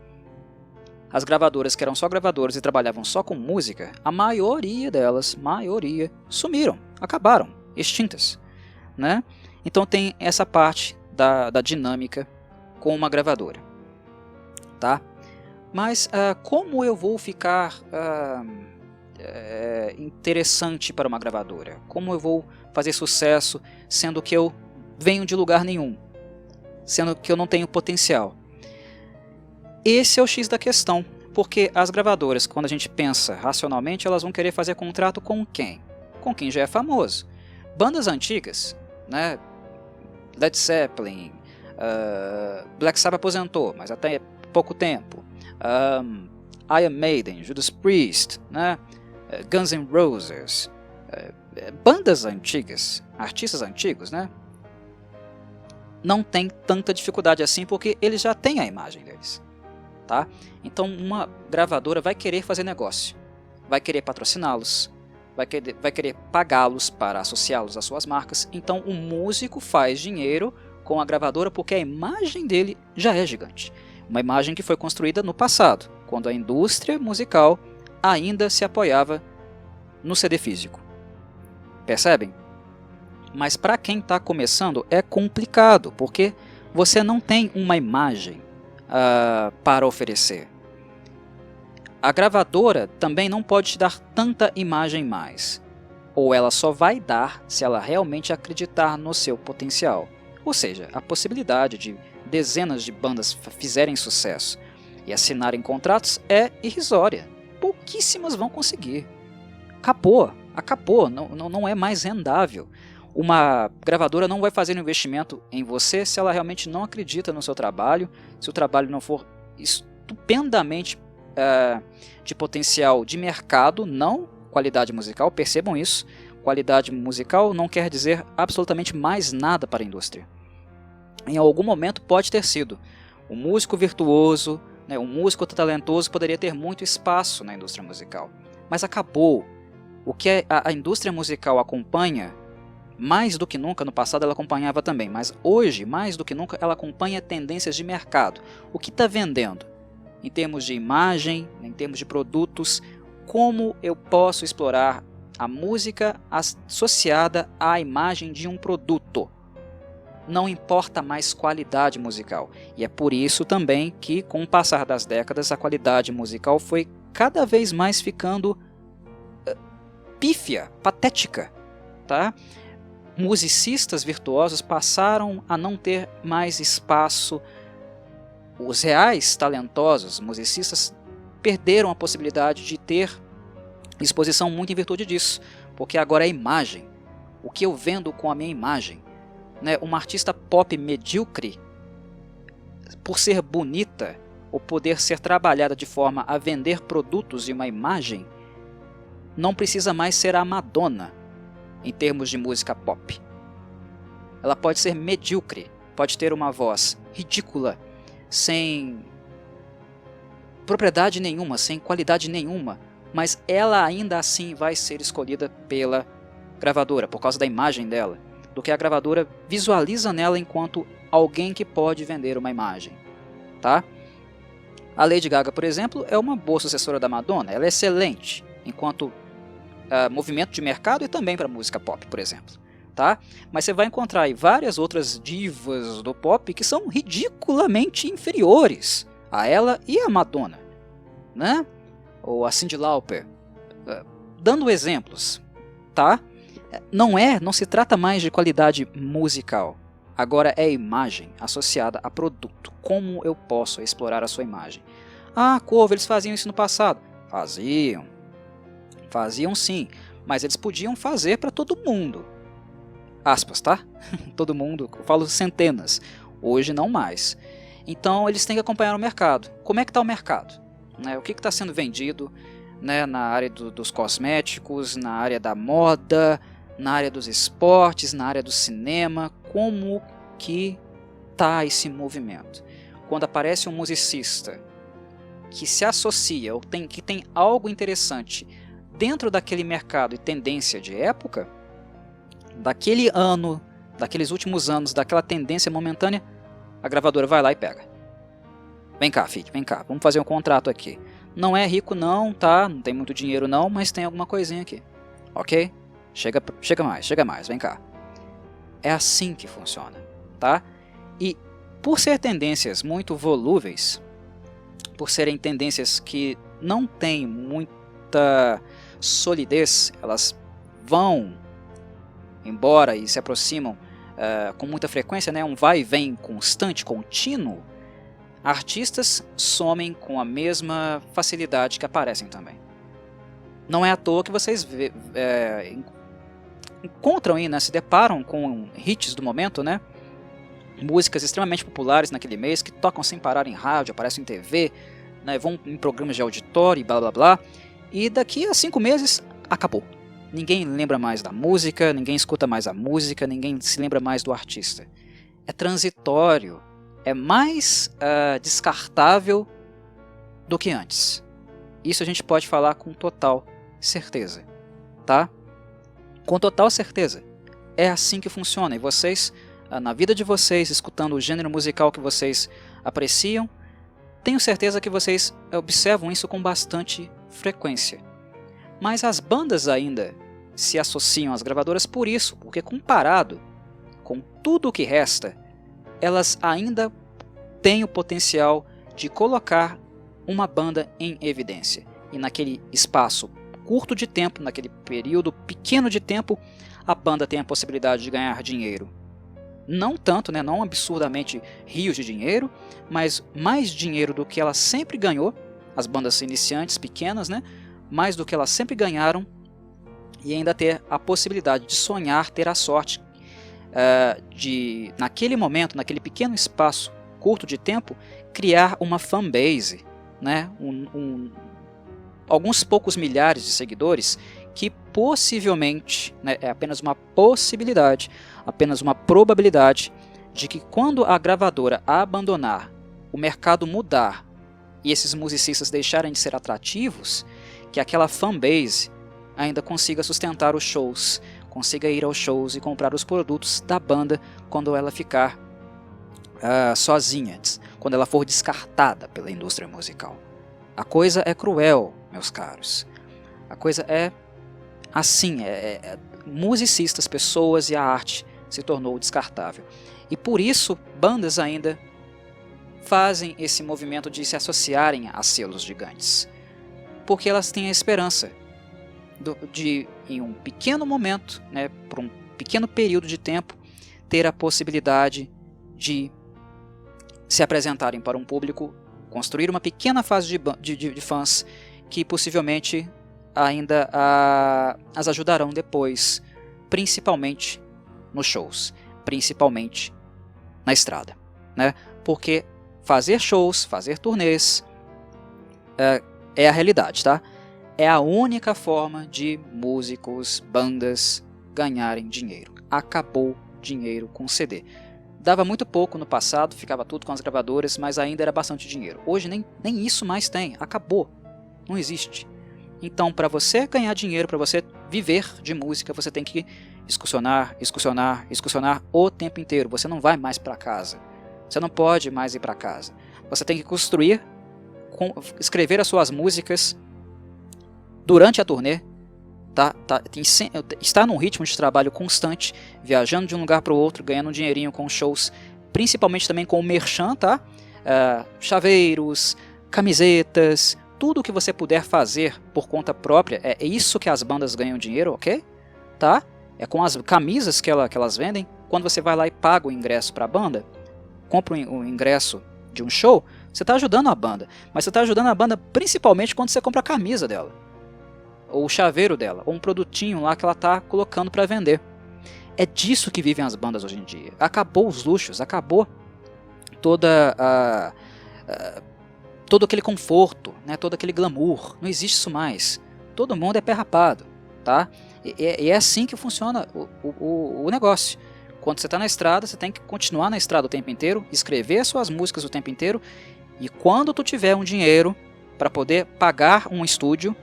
A: As gravadoras que eram só gravadoras e trabalhavam só com música, a maioria delas, sumiram, acabaram, extintas, né? Então tem essa parte da dinâmica com uma gravadora, tá? Mas como eu vou ficar interessante para uma gravadora? Como eu vou fazer sucesso, sendo que eu venho de lugar nenhum? Sendo que eu não tenho potencial? Esse é o X da questão, porque as gravadoras, quando a gente pensa racionalmente, elas vão querer fazer contrato com quem? Com quem já é famoso. Bandas antigas, né? Led Zeppelin, Black Sabbath aposentou, mas até pouco tempo. Iron Maiden, Judas Priest, né? Guns N' Roses, bandas antigas, artistas antigos, né? Não tem tanta dificuldade assim, porque eles já têm a imagem deles, tá? Então uma gravadora vai querer fazer negócio, vai querer patrociná-los, vai querer pagá-los para associá-los às suas marcas. Então o músico faz dinheiro com a gravadora porque a imagem dele já é gigante. Uma imagem que foi construída no passado, quando a indústria musical ainda se apoiava no CD físico. Percebem? Mas para quem está começando é complicado, porque você não tem uma imagem para oferecer. A gravadora também não pode te dar tanta imagem mais, ou ela só vai dar se ela realmente acreditar no seu potencial. Ou seja, a possibilidade de dezenas de bandas fizerem sucesso e assinarem contratos é irrisória. Pouquíssimas vão conseguir. Acabou, não é mais rendável. Uma gravadora não vai fazer um investimento em você se ela realmente não acredita no seu trabalho, se o trabalho não for estupendamente de potencial de mercado, não qualidade musical. Percebam isso, qualidade musical não quer dizer absolutamente mais nada para a indústria. Em algum momento pode ter sido um músico virtuoso, né, um músico talentoso poderia ter muito espaço na indústria musical, mas acabou. O que a indústria musical acompanha, mais do que nunca, no passado ela acompanhava também, mas hoje, mais do que nunca, ela acompanha tendências de mercado. O que está vendendo? Em termos de imagem, em termos de produtos, como eu posso explorar a música associada à imagem de um produto? Não importa mais qualidade musical. E é por isso também que, com o passar das décadas, a qualidade musical foi cada vez mais ficando pífia, patética, tá? Musicistas virtuosos passaram a não ter mais espaço. Os reais talentosos musicistas perderam a possibilidade de ter exposição muito em virtude disso, porque agora é imagem. O que eu vendo com a minha imagem? Né? Uma artista pop medíocre, por ser bonita ou poder ser trabalhada de forma a vender produtos e uma imagem, não precisa mais ser a Madonna em termos de música pop. Ela pode ser medíocre, pode ter uma voz ridícula, sem propriedade nenhuma, sem qualidade nenhuma, mas ela ainda assim vai ser escolhida pela gravadora, por causa da imagem dela, do que a gravadora visualiza nela enquanto alguém que pode vender uma imagem, tá? A Lady Gaga, por exemplo, é uma boa sucessora da Madonna, ela é excelente enquanto movimento de mercado e também para música pop, por exemplo, tá? Mas você vai encontrar aí várias outras divas do pop que são ridiculamente inferiores a ela e a Madonna, né? Ou a Cyndi Lauper, dando exemplos, tá? Não se trata mais de qualidade musical, agora é imagem associada a produto. Como eu posso explorar a sua imagem? Ah, Corvo, eles faziam isso no passado. Faziam sim, mas eles podiam fazer para todo mundo. Aspas, tá? Todo mundo, eu falo centenas, hoje não mais. Então eles têm que acompanhar o mercado. Como é que está o mercado? Né? O que está sendo vendido, né, na área dos cosméticos, na área da moda, na área dos esportes, na área do cinema? Como que está esse movimento? Quando aparece um musicista que se associa ou que tem algo interessante dentro daquele mercado e tendência de época, daquele ano, daqueles últimos anos, daquela tendência momentânea, a gravadora vai lá e pega. Vem cá, filho, vem cá, vamos fazer um contrato aqui. Não é rico não, tá? Não tem muito dinheiro não, mas tem alguma coisinha aqui. Ok? Chega mais, vem cá. É assim que funciona, tá? E por ser tendências muito volúveis, por serem tendências que não têm muita solidez, elas vão embora e se aproximam com muita frequência, né? Um vai e vem constante, contínuo, artistas somem com a mesma facilidade que aparecem também. Não é à toa que vocês encontram aí, né, se deparam com hits do momento, né, músicas extremamente populares naquele mês, que tocam sem parar em rádio, aparecem em TV, né, vão em programas de auditório e blá blá blá, e daqui a 5 meses acabou. Ninguém lembra mais da música, ninguém escuta mais a música, ninguém se lembra mais do artista. É transitório, é mais descartável do que antes. Isso a gente pode falar com total certeza, tá? Com total certeza. É assim que funciona. E vocês, na vida de vocês, escutando o gênero musical que vocês apreciam, tenho certeza que vocês observam isso com bastante frequência. Mas as bandas ainda se associam às gravadoras por isso, porque comparado com tudo o que resta, elas ainda têm o potencial de colocar uma banda em evidência. E naquele espaço curto de tempo, naquele período pequeno de tempo, a banda tem a possibilidade de ganhar dinheiro. Não tanto, né, não absurdamente rios de dinheiro, mas mais dinheiro do que ela sempre ganhou, as bandas iniciantes pequenas, né, mais do que elas sempre ganharam, e ainda ter a possibilidade de sonhar, ter a sorte de, naquele momento, naquele pequeno espaço curto de tempo, criar uma fanbase, né, alguns poucos milhares de seguidores que possivelmente, né, é apenas uma possibilidade, apenas uma probabilidade de que quando a gravadora abandonar, o mercado mudar e esses musicistas deixarem de ser atrativos, que aquela fanbase ainda consiga sustentar os shows, consiga ir aos shows e comprar os produtos da banda quando ela ficar sozinha, quando ela for descartada pela indústria musical. A coisa é cruel, meus caros. A coisa é assim, musicistas, pessoas e a arte se tornou descartável. E por isso, bandas ainda fazem esse movimento de se associarem a selos gigantes. Porque elas têm a esperança de, em um pequeno momento, né, por um pequeno período de tempo, ter a possibilidade de se apresentarem para um público, construir uma pequena fase de fãs que possivelmente ainda as ajudarão depois, principalmente nos shows, principalmente na estrada, né? Porque fazer shows, fazer turnês é a realidade, tá? É a única forma de músicos, bandas ganharem dinheiro. Acabou dinheiro com CD. Dava muito pouco no passado, ficava tudo com as gravadoras, mas ainda era bastante dinheiro. Hoje nem isso mais tem, acabou, não existe. Então, para você ganhar dinheiro, para você viver de música, você tem que excursionar o tempo inteiro. Você não vai mais para casa, você não pode mais ir para casa. Você tem que construir, escrever as suas músicas durante a turnê, está num ritmo de trabalho constante, viajando de um lugar para o outro, ganhando um dinheirinho com shows, principalmente também com o merchan, tá? Chaveiros, camisetas, tudo o que você puder fazer por conta própria, é isso que as bandas ganham dinheiro, ok? Tá? É com as camisas que elas vendem. Quando você vai lá e paga o ingresso para a banda, compra o ingresso de um show, você está ajudando a banda, mas você está ajudando a banda principalmente quando você compra a camisa dela, ou o chaveiro dela, ou um produtinho lá que ela está colocando para vender. É disso que vivem as bandas hoje em dia. Acabou os luxos, acabou todo aquele conforto, né, todo aquele glamour. Não existe isso mais. Todo mundo é pé rapado, tá? E é assim que funciona o negócio. Quando você está na estrada, você tem que continuar na estrada o tempo inteiro, escrever as suas músicas o tempo inteiro, e quando tu tiver um dinheiro, para poder pagar um estúdio.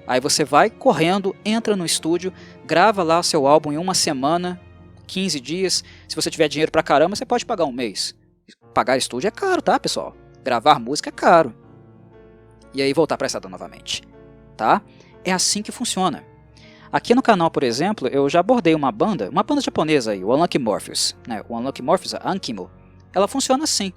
A: Aí você vai correndo, entra no estúdio, grava lá o seu álbum em uma semana, 15 dias. Se você tiver dinheiro pra caramba, você pode pagar um mês. Pagar estúdio é caro, tá, pessoal? Gravar música é caro. E aí voltar para estrada novamente, tá? É assim que funciona. Aqui no canal, por exemplo, eu já abordei uma banda japonesa aí, o Unlucky Morpheus, né? O Unlucky Morpheus, a Ankimo, ela funciona assim.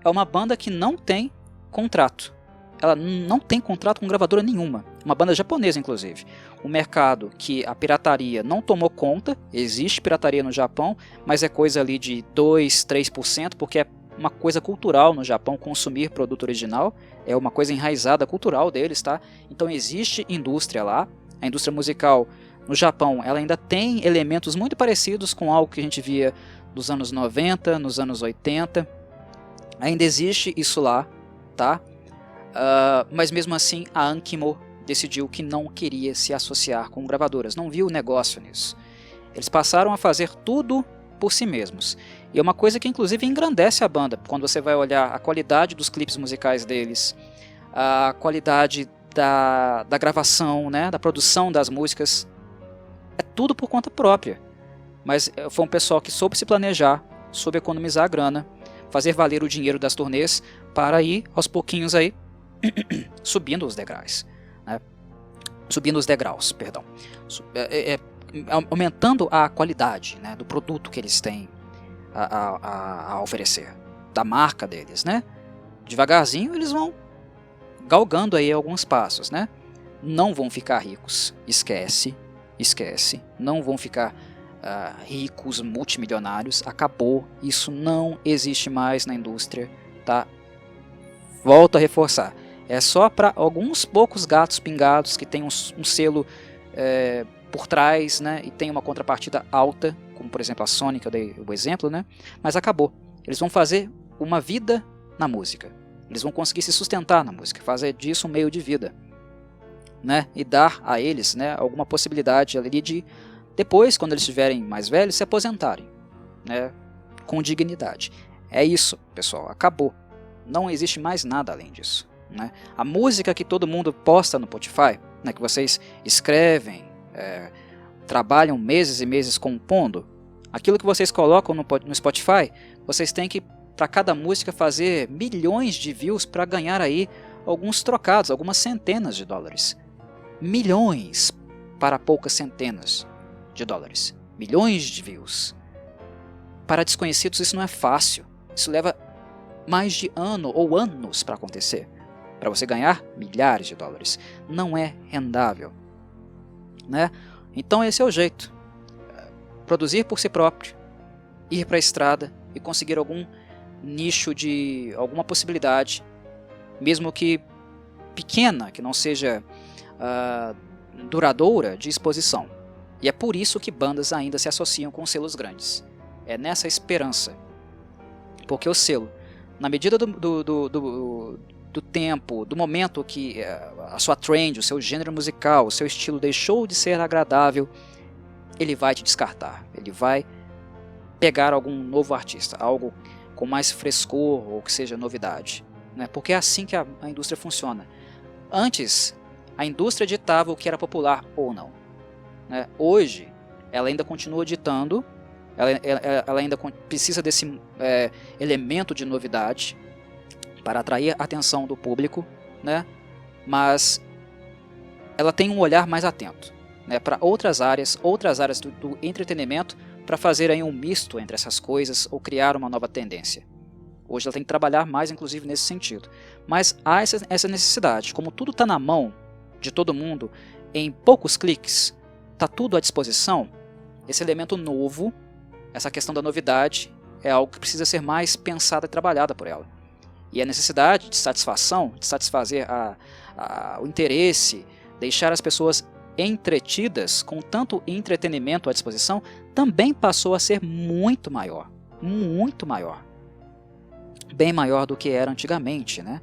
A: É uma banda que não tem contrato. Ela não tem contrato com gravadora nenhuma. Uma banda japonesa, inclusive. Um mercado que a pirataria não tomou conta. Existe pirataria no Japão, mas é coisa ali de 2, 3%, porque é uma coisa cultural no Japão consumir produto original. É uma coisa enraizada cultural deles, tá? Então existe indústria lá. A indústria musical no Japão, ela ainda tem elementos muito parecidos com algo que a gente via nos anos 90, nos anos 80. Ainda existe isso lá, tá? Mas mesmo assim a Ankimo decidiu que não queria se associar com gravadoras, não viu negócio nisso. Eles passaram a fazer tudo por si mesmos. E é uma coisa que inclusive engrandece a banda, quando você vai olhar a qualidade dos clipes musicais deles, a qualidade da gravação, né, da produção das músicas, é tudo por conta própria. Mas foi um pessoal que soube se planejar, soube economizar a grana, fazer valer o dinheiro das turnês para ir aos pouquinhos aí subindo os degraus, né? Subindo os degraus, perdão, aumentando a qualidade, né, do produto que eles têm a oferecer, da marca deles, né? Devagarzinho eles vão galgando aí alguns passos, né? Não vão ficar ricos, esquece, não vão ficar ricos, multimilionários, acabou, isso não existe mais na indústria, tá? Volto a reforçar, é só para alguns poucos gatos pingados que tem um selo por trás, né, e tem uma contrapartida alta, como por exemplo a Sony, que eu dei o exemplo, né, mas acabou. Eles vão fazer uma vida na música, eles vão conseguir se sustentar na música, fazer disso um meio de vida, né, e dar a eles, né, alguma possibilidade ali de, depois, quando eles estiverem mais velhos, se aposentarem, né, com dignidade. É isso, pessoal, acabou. Não existe mais nada além disso, né? A música que todo mundo posta no Spotify, né, que vocês escrevem, trabalham meses e meses compondo, aquilo que vocês colocam no Spotify, vocês têm que, para cada música, fazer milhões de views para ganhar aí alguns trocados, algumas centenas de dólares. Milhões para poucas centenas de dólares. Milhões de views. Para desconhecidos isso não é fácil. Isso leva mais de ano ou anos para acontecer, para você ganhar milhares de dólares. Não é rendável, né? Então esse é o jeito. Produzir por si próprio, ir para a estrada e conseguir algum nicho de alguma possibilidade, mesmo que pequena, que não seja duradoura, de exposição. E é por isso que bandas ainda se associam com selos grandes. É nessa esperança. Porque o selo, na medida do tempo, do momento que a sua trend, o seu gênero musical, o seu estilo deixou de ser agradável, ele vai te descartar. Ele vai pegar algum novo artista, algo com mais frescor ou que seja novidade, né? Porque é assim que a indústria funciona. Antes, a indústria ditava o que era popular ou não, né? Hoje, ela ainda continua ditando. Ela ainda precisa desse elemento de novidade para atrair a atenção do público, né? Mas ela tem um olhar mais atento, né, para outras áreas do entretenimento, para fazer aí um misto entre essas coisas ou criar uma nova tendência. Hoje ela tem que trabalhar mais, inclusive, nesse sentido. Mas há essa necessidade, como tudo está na mão de todo mundo, em poucos cliques, está tudo à disposição, esse elemento novo, essa questão da novidade é algo que precisa ser mais pensada e trabalhada por ela. E a necessidade de satisfação, de satisfazer o interesse, deixar as pessoas entretidas com tanto entretenimento à disposição, também passou a ser muito maior. Muito maior. Bem maior do que era antigamente, né?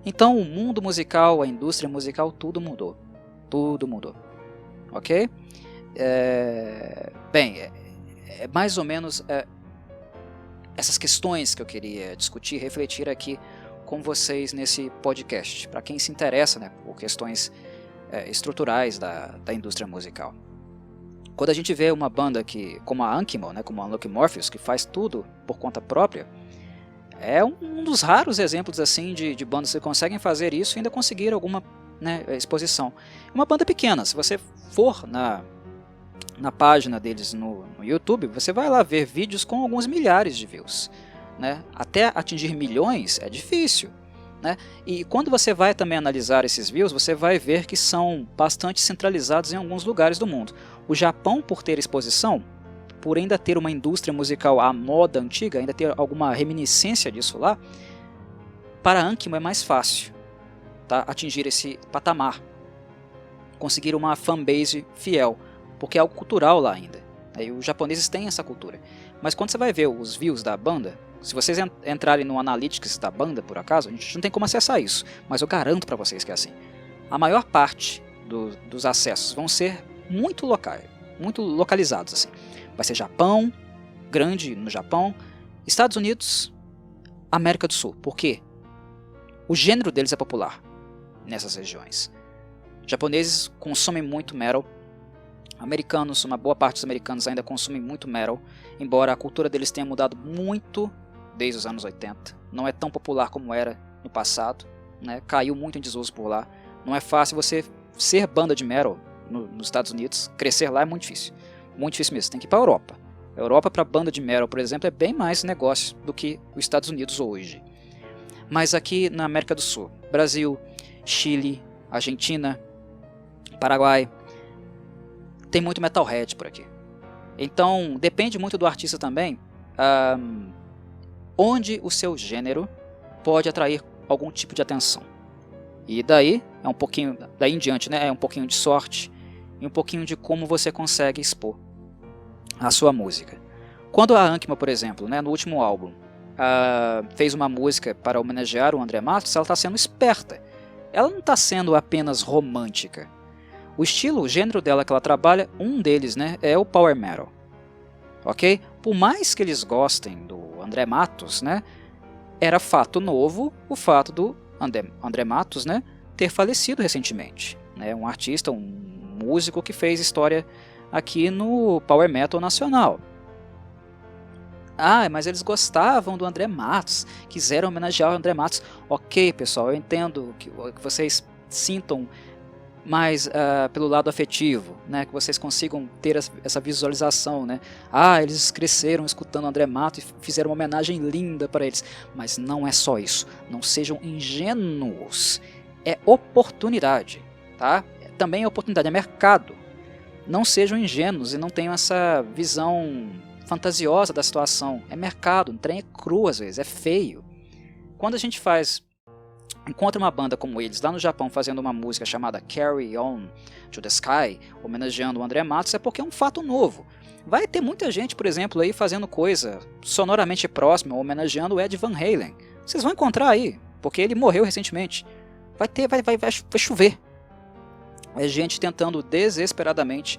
A: Então o mundo musical, a indústria musical, tudo mudou. Tudo mudou. Ok? Bem, mais ou menos essas questões que eu queria discutir, refletir aqui com vocês nesse podcast, para quem se interessa, né, por questões estruturais da indústria musical. Quando a gente vê uma banda como a Ankymol, né, como a Unlucky Morpheus, que faz tudo por conta própria, é um dos raros exemplos assim de bandas que conseguem fazer isso e ainda conseguir alguma, né, exposição. Uma banda pequena, se você for na página deles no YouTube, você vai lá ver vídeos com alguns milhares de views, né? Até atingir milhões é difícil, né? E quando você vai também analisar esses views, você vai ver que são bastante centralizados em alguns lugares do mundo. O Japão, por ter exposição, por ainda ter uma indústria musical à moda antiga, ainda ter alguma reminiscência disso lá, para a Ankymol é mais fácil, tá, atingir esse patamar, conseguir uma fanbase fiel, porque é algo cultural lá ainda. E os japoneses têm essa cultura. Mas quando você vai ver os views da banda, se vocês entrarem no Analytics da banda, por acaso, a gente não tem como acessar isso, mas eu garanto para vocês que é assim. A maior parte dos acessos vão ser muito locais, muito localizados, assim. Vai ser Japão, grande no Japão, Estados Unidos, América do Sul. Por quê? O gênero deles é popular nessas regiões. Japoneses consomem muito metal, americanos, uma boa parte dos americanos ainda consomem muito metal, embora a cultura deles tenha mudado muito desde os anos 80. Não é tão popular como era no passado, né? Caiu muito em desuso por lá. Não é fácil você ser banda de metal nos Estados Unidos, crescer lá é muito difícil mesmo. Você tem que ir para a Europa. A Europa para banda de metal, por exemplo, é bem mais negócio do que os Estados Unidos hoje. Mas aqui na América do Sul, Brasil, Chile, Argentina, Paraguai, tem muito metalhead por aqui. Então depende muito do artista também, onde o seu gênero pode atrair algum tipo de atenção. E daí em diante, né, é um pouquinho de sorte e um pouquinho de como você consegue expor a sua música. Quando a Ankymol, por exemplo, né, no último álbum, fez uma música para homenagear o André Matos, ela está sendo esperta. Ela não está sendo apenas romântica. O gênero dela que ela trabalha, um deles, né, é o Power Metal. Ok? Por mais que eles gostem do André Matos, né, era fato novo o fato do André Matos, né, ter falecido recentemente. Né, um artista, um músico que fez história aqui no Power Metal nacional. Mas eles gostavam do André Matos, quiseram homenagear o André Matos. Ok, pessoal, eu entendo que vocês sintam mais pelo lado afetivo, né, que vocês consigam ter essa visualização, né? Eles cresceram escutando o André Matos e fizeram uma homenagem linda para eles. Mas não é só isso. Não sejam ingênuos. É oportunidade, tá? Também é oportunidade, é mercado. Não sejam ingênuos e não tenham essa visão fantasiosa da situação. É mercado, o trem é cru às vezes, é feio. Quando a gente encontra uma banda como eles lá no Japão fazendo uma música chamada Carry On to the Sky, homenageando o André Matos, é porque é um fato novo. Vai ter muita gente, por exemplo, aí fazendo coisa sonoramente próxima, homenageando o Ed Van Halen. Vocês vão encontrar aí, porque ele morreu recentemente. Vai chover. É gente tentando desesperadamente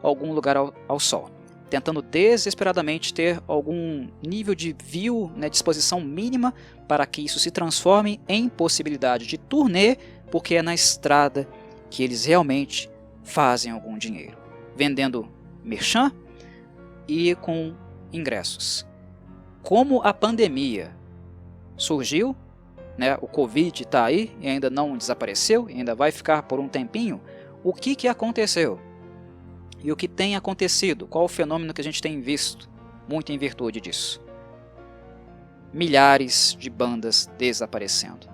A: algum lugar ao sol. Tentando desesperadamente ter algum nível de view, né, de exposição mínima para que isso se transforme em possibilidade de turnê, porque é na estrada que eles realmente fazem algum dinheiro. Vendendo merchan e com ingressos. Como a pandemia surgiu, né, o Covid está aí e ainda não desapareceu, e ainda vai ficar por um tempinho, o que aconteceu? E o que tem acontecido? Qual o fenômeno que a gente tem visto? Muito em virtude disso. Milhares de bandas desaparecendo.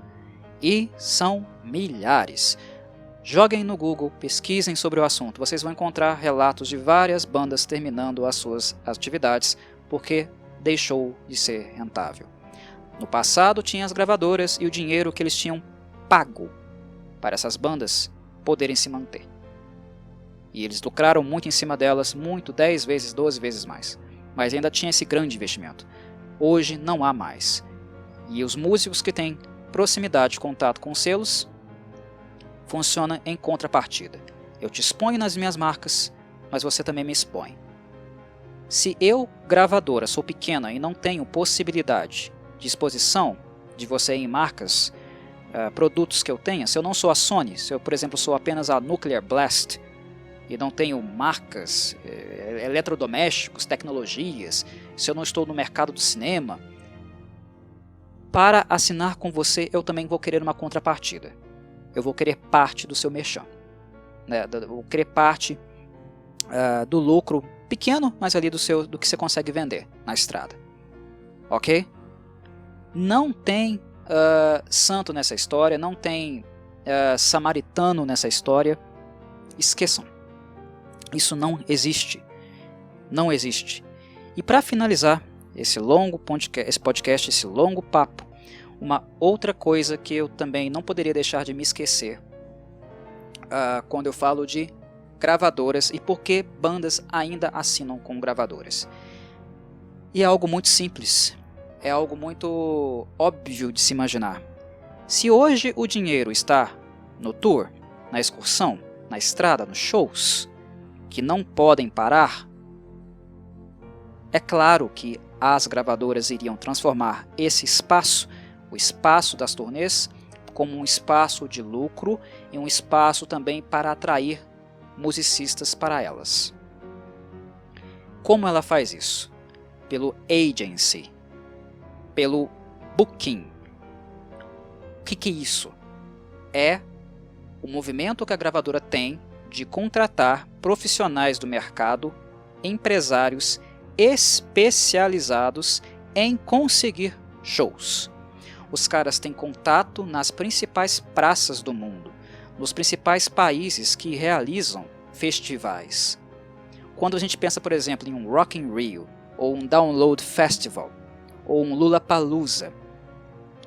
A: E são milhares. Joguem no Google, pesquisem sobre o assunto. Vocês vão encontrar relatos de várias bandas terminando as suas atividades porque deixou de ser rentável. No passado tinha as gravadoras e o dinheiro que eles tinham pago para essas bandas poderem se manter. E eles lucraram muito em cima delas, 10 vezes, 12 vezes mais. Mas ainda tinha esse grande investimento. Hoje não há mais. E os músicos que têm proximidade, contato com selos, funciona em contrapartida. Eu te exponho nas minhas marcas, mas você também me expõe. Se eu, gravadora, sou pequena e não tenho possibilidade de exposição, de você em marcas, produtos que eu tenha, se eu não sou a Sony, se eu, por exemplo, sou apenas a Nuclear Blast e não tenho marcas, eletrodomésticos, tecnologias, se eu não estou no mercado do cinema, para assinar com você eu também vou querer uma contrapartida. Eu vou querer parte do seu merchan, né? Eu vou querer parte do lucro pequeno, mas ali do que você consegue vender na estrada. Ok? Não tem santo nessa história, não tem samaritano nessa história. Esqueçam. Isso não existe. Não existe. E para finalizar esse podcast, esse longo papo, uma outra coisa que eu também não poderia deixar de me esquecer quando eu falo de gravadoras e por que bandas ainda assinam com gravadoras. E é algo muito simples, é algo muito óbvio de se imaginar. Se hoje o dinheiro está no tour, na excursão, na estrada, nos shows, que não podem parar, é claro que as gravadoras iriam transformar esse espaço, o espaço das turnês, como um espaço de lucro e um espaço também para atrair musicistas para elas. Como ela faz isso? Pelo agency, pelo booking. O que é isso? É o movimento que a gravadora tem de contratar profissionais do mercado, empresários especializados em conseguir shows. Os caras têm contato nas principais praças do mundo, nos principais países que realizam festivais. Quando a gente pensa, por exemplo, em um Rock in Rio, ou um Download Festival, ou um Lollapalooza,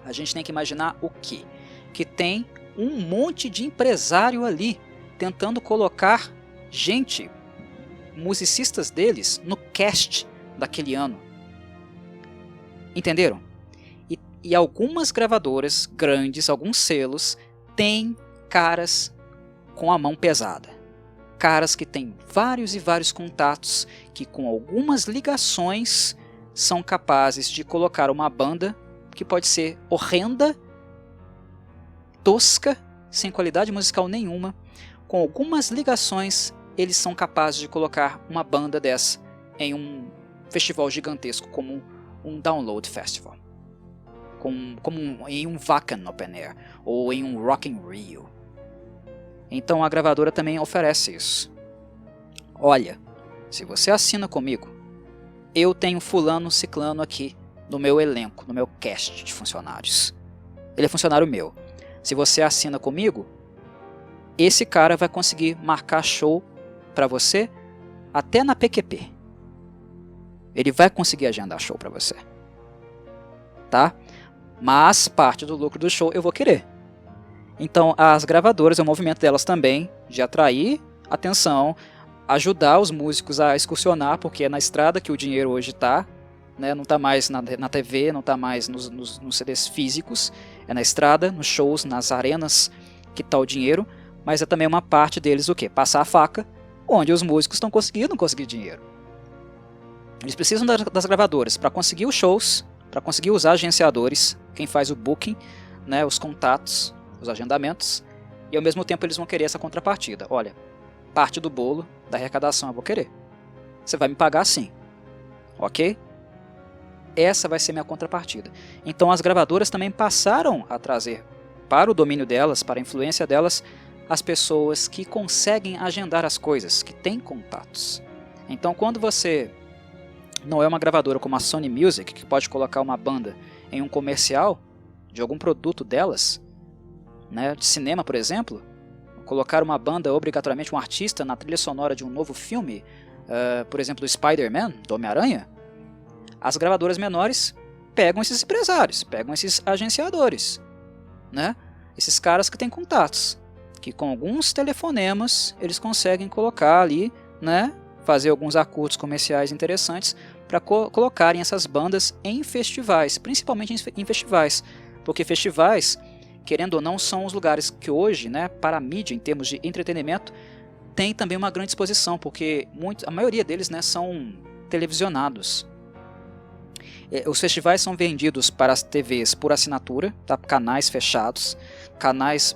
A: a gente tem que imaginar o quê? Que tem um monte de empresário ali, tentando colocar gente, musicistas deles, no cast daquele ano. Entenderam? E algumas gravadoras grandes, alguns selos, têm caras com a mão pesada. Caras que têm vários e vários contatos, que com algumas ligações são capazes de colocar uma banda que pode ser horrenda, tosca, sem qualidade musical nenhuma. Com algumas ligações, eles são capazes de colocar uma banda dessa em um festival gigantesco como um Download Festival, em um Wacken Open Air ou em um Rock in Rio. Então a gravadora também oferece isso. Olha, se você assina comigo, eu tenho fulano ciclano aqui no meu elenco, no meu cast de funcionários. Ele é funcionário meu. Se você assina comigo, esse cara vai conseguir marcar show para você até na PQP. Ele vai conseguir agendar show para você. Tá? Mas parte do lucro do show eu vou querer. Então as gravadoras, é o movimento delas também de atrair atenção, ajudar os músicos a excursionar, porque é na estrada que o dinheiro hoje está, né? Não está mais na TV, não está mais nos CDs físicos, é na estrada, nos shows, nas arenas que está o dinheiro, mas é também uma parte deles o quê? Passar a faca, onde os músicos estão conseguir dinheiro. Eles precisam das gravadoras para conseguir os shows, para conseguir os agenciadores, quem faz o booking, né, os contatos, os agendamentos, e ao mesmo tempo eles vão querer essa contrapartida. Olha, parte do bolo da arrecadação eu vou querer. Você vai me pagar sim, ok? Essa vai ser minha contrapartida. Então as gravadoras também passaram a trazer para o domínio delas, para a influência delas, as pessoas que conseguem agendar as coisas, que têm contatos. Então quando você não é uma gravadora como a Sony Music, que pode colocar uma banda em um comercial de algum produto delas, né, de cinema, por exemplo, colocar uma banda, obrigatoriamente um artista, na trilha sonora de um novo filme, por exemplo, do Spider-Man, do Homem-Aranha, as gravadoras menores pegam esses empresários, pegam esses agenciadores, né, esses caras que têm contatos, que com alguns telefonemas eles conseguem colocar ali, né, fazer alguns acordos comerciais interessantes para colocarem essas bandas em festivais, principalmente em festivais, porque festivais, querendo ou não, são os lugares que hoje, né, para a mídia, em termos de entretenimento, tem também uma grande exposição, porque a maioria deles, né, são televisionados. Os festivais são vendidos para as TVs por assinatura, tá? Canais fechados. Canais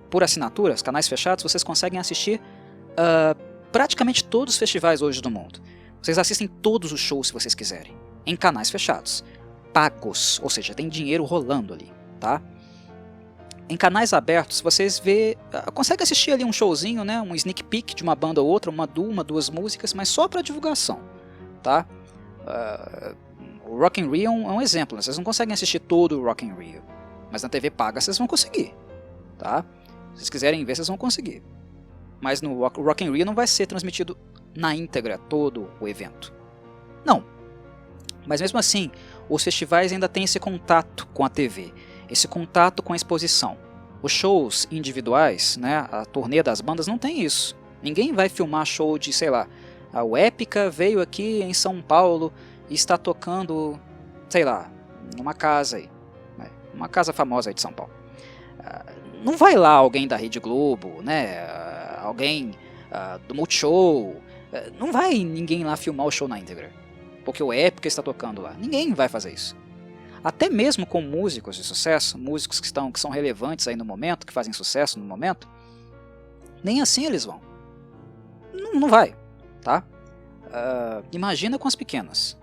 A: por assinatura, canais fechados, vocês conseguem assistir praticamente todos os festivais hoje do mundo. Vocês assistem todos os shows se vocês quiserem, em canais fechados, pagos, ou seja, tem dinheiro rolando ali, tá? Em canais abertos, vocês conseguem assistir ali um showzinho, né, um sneak peek de uma banda ou outra, uma, duas músicas, mas só para divulgação, tá? O Rock in Rio é um exemplo, né? Vocês não conseguem assistir todo o Rock in Rio, mas na TV paga vocês vão conseguir, tá? Se vocês quiserem ver, vocês vão conseguir. Mas no Rock in Rio não vai ser transmitido na íntegra todo o evento. Não. Mas mesmo assim, os festivais ainda têm esse contato com a TV, esse contato com a exposição. Os shows individuais, né, a turnê das bandas não tem isso. Ninguém vai filmar show de, sei lá, o Épica veio aqui em São Paulo e está tocando, sei lá, numa casa aí, né, uma casa famosa aí de São Paulo. Não vai lá alguém da Rede Globo, né, alguém do Multishow, não vai ninguém lá filmar o show na íntegra, porque o Épica está tocando lá. Ninguém vai fazer isso. Até mesmo com músicos de sucesso, músicos que são relevantes aí no momento, que fazem sucesso no momento, nem assim eles vão. Não vai, tá? Imagina com as pequenas,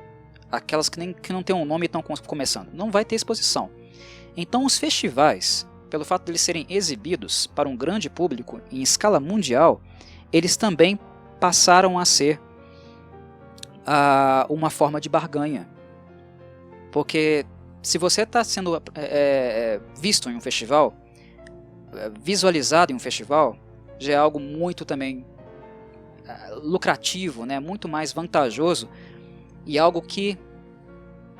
A: aquelas que não têm um nome e estão começando. Não vai ter exposição. Então os festivais, pelo fato de eles serem exibidos para um grande público em escala mundial, eles também passaram a ser uma forma de barganha. Porque se você está sendo visto em um festival, visualizado em um festival, já é algo muito também lucrativo, né? Muito mais vantajoso, e algo que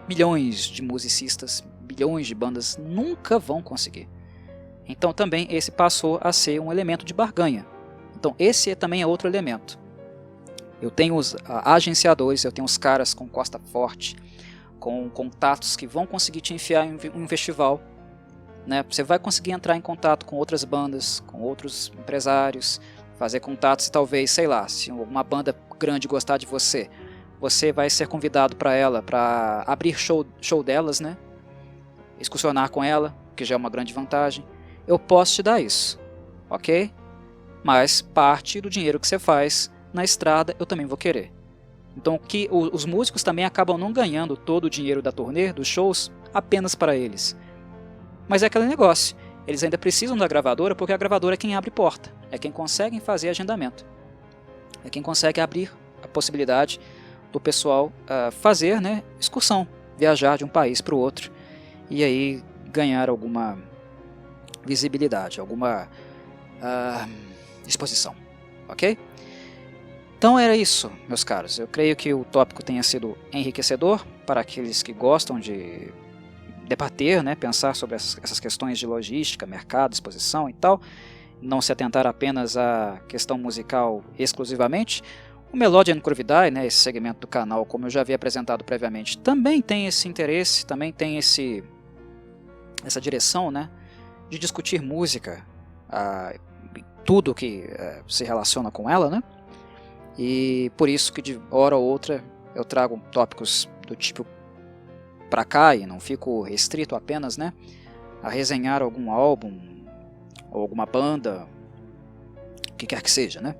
A: milhões de musicistas, bilhões de bandas nunca vão conseguir. Então também esse passou a ser um elemento de barganha. Então esse também é outro elemento. Eu tenho os agenciadores, eu tenho os caras com costa forte, com contatos que vão conseguir te enfiar em um festival, né? Você vai conseguir entrar em contato com outras bandas, com outros empresários, fazer contatos e talvez, sei lá, se uma banda grande gostar de você, você vai ser convidado para ela, para abrir show delas, né? Excursionar com ela, que já é uma grande vantagem. Eu posso te dar isso, ok? Mas parte do dinheiro que você faz na estrada eu também vou querer. Então os músicos também acabam não ganhando todo o dinheiro da turnê, dos shows, apenas para eles. Mas é aquele negócio, eles ainda precisam da gravadora porque a gravadora é quem abre porta, é quem consegue fazer agendamento, é quem consegue abrir a possibilidade do pessoal fazer, né, excursão, viajar de um país para o outro e aí ganhar alguma visibilidade, alguma exposição, ok? Então era isso, meus caros. Eu creio que o tópico tenha sido enriquecedor para aqueles que gostam de debater, né, pensar sobre essas questões de logística, mercado, exposição e tal, não se atentar apenas à questão musical exclusivamente. O Melody and Curvidai, né, esse segmento do canal, como eu já havia apresentado previamente, também tem esse interesse, também tem essa direção, né, de discutir música, tudo que se relaciona com ela, né? E por isso que de hora ou outra eu trago tópicos do tipo para cá e não fico restrito apenas, né, a resenhar algum álbum ou alguma banda, o que quer que seja, né?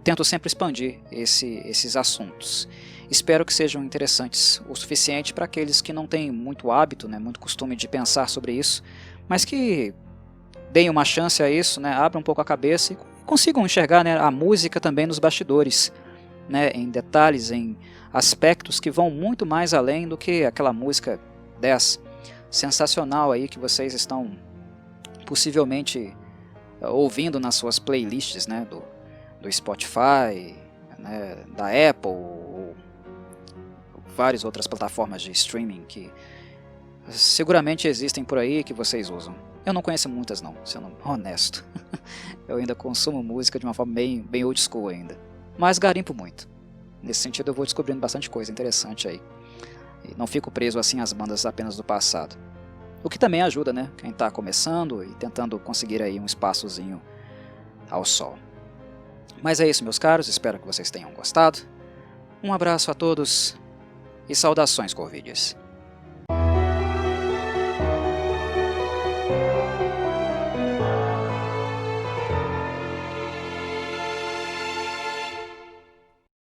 A: Tento sempre expandir esses assuntos. Espero que sejam interessantes o suficiente para aqueles que não têm muito hábito, né, muito costume de pensar sobre isso, mas que deem uma chance a isso, né, abram um pouco a cabeça e consigam enxergar, né, a música também nos bastidores, né, em detalhes, em aspectos que vão muito mais além do que aquela música 10 sensacional aí que vocês estão possivelmente ouvindo nas suas playlists, né, do Spotify, né, da Apple ou várias outras plataformas de streaming que seguramente existem por aí que vocês usam. Eu não conheço muitas não, sendo honesto. Eu ainda consumo música de uma forma bem old school ainda. Mas garimpo muito. Nesse sentido eu vou descobrindo bastante coisa interessante aí. E não fico preso assim às bandas apenas do passado. O que também ajuda, né? Quem está começando e tentando conseguir aí um espaçozinho ao sol. Mas é isso, meus caros. Espero que vocês tenham gostado. Um abraço a todos E saudações, Corvides!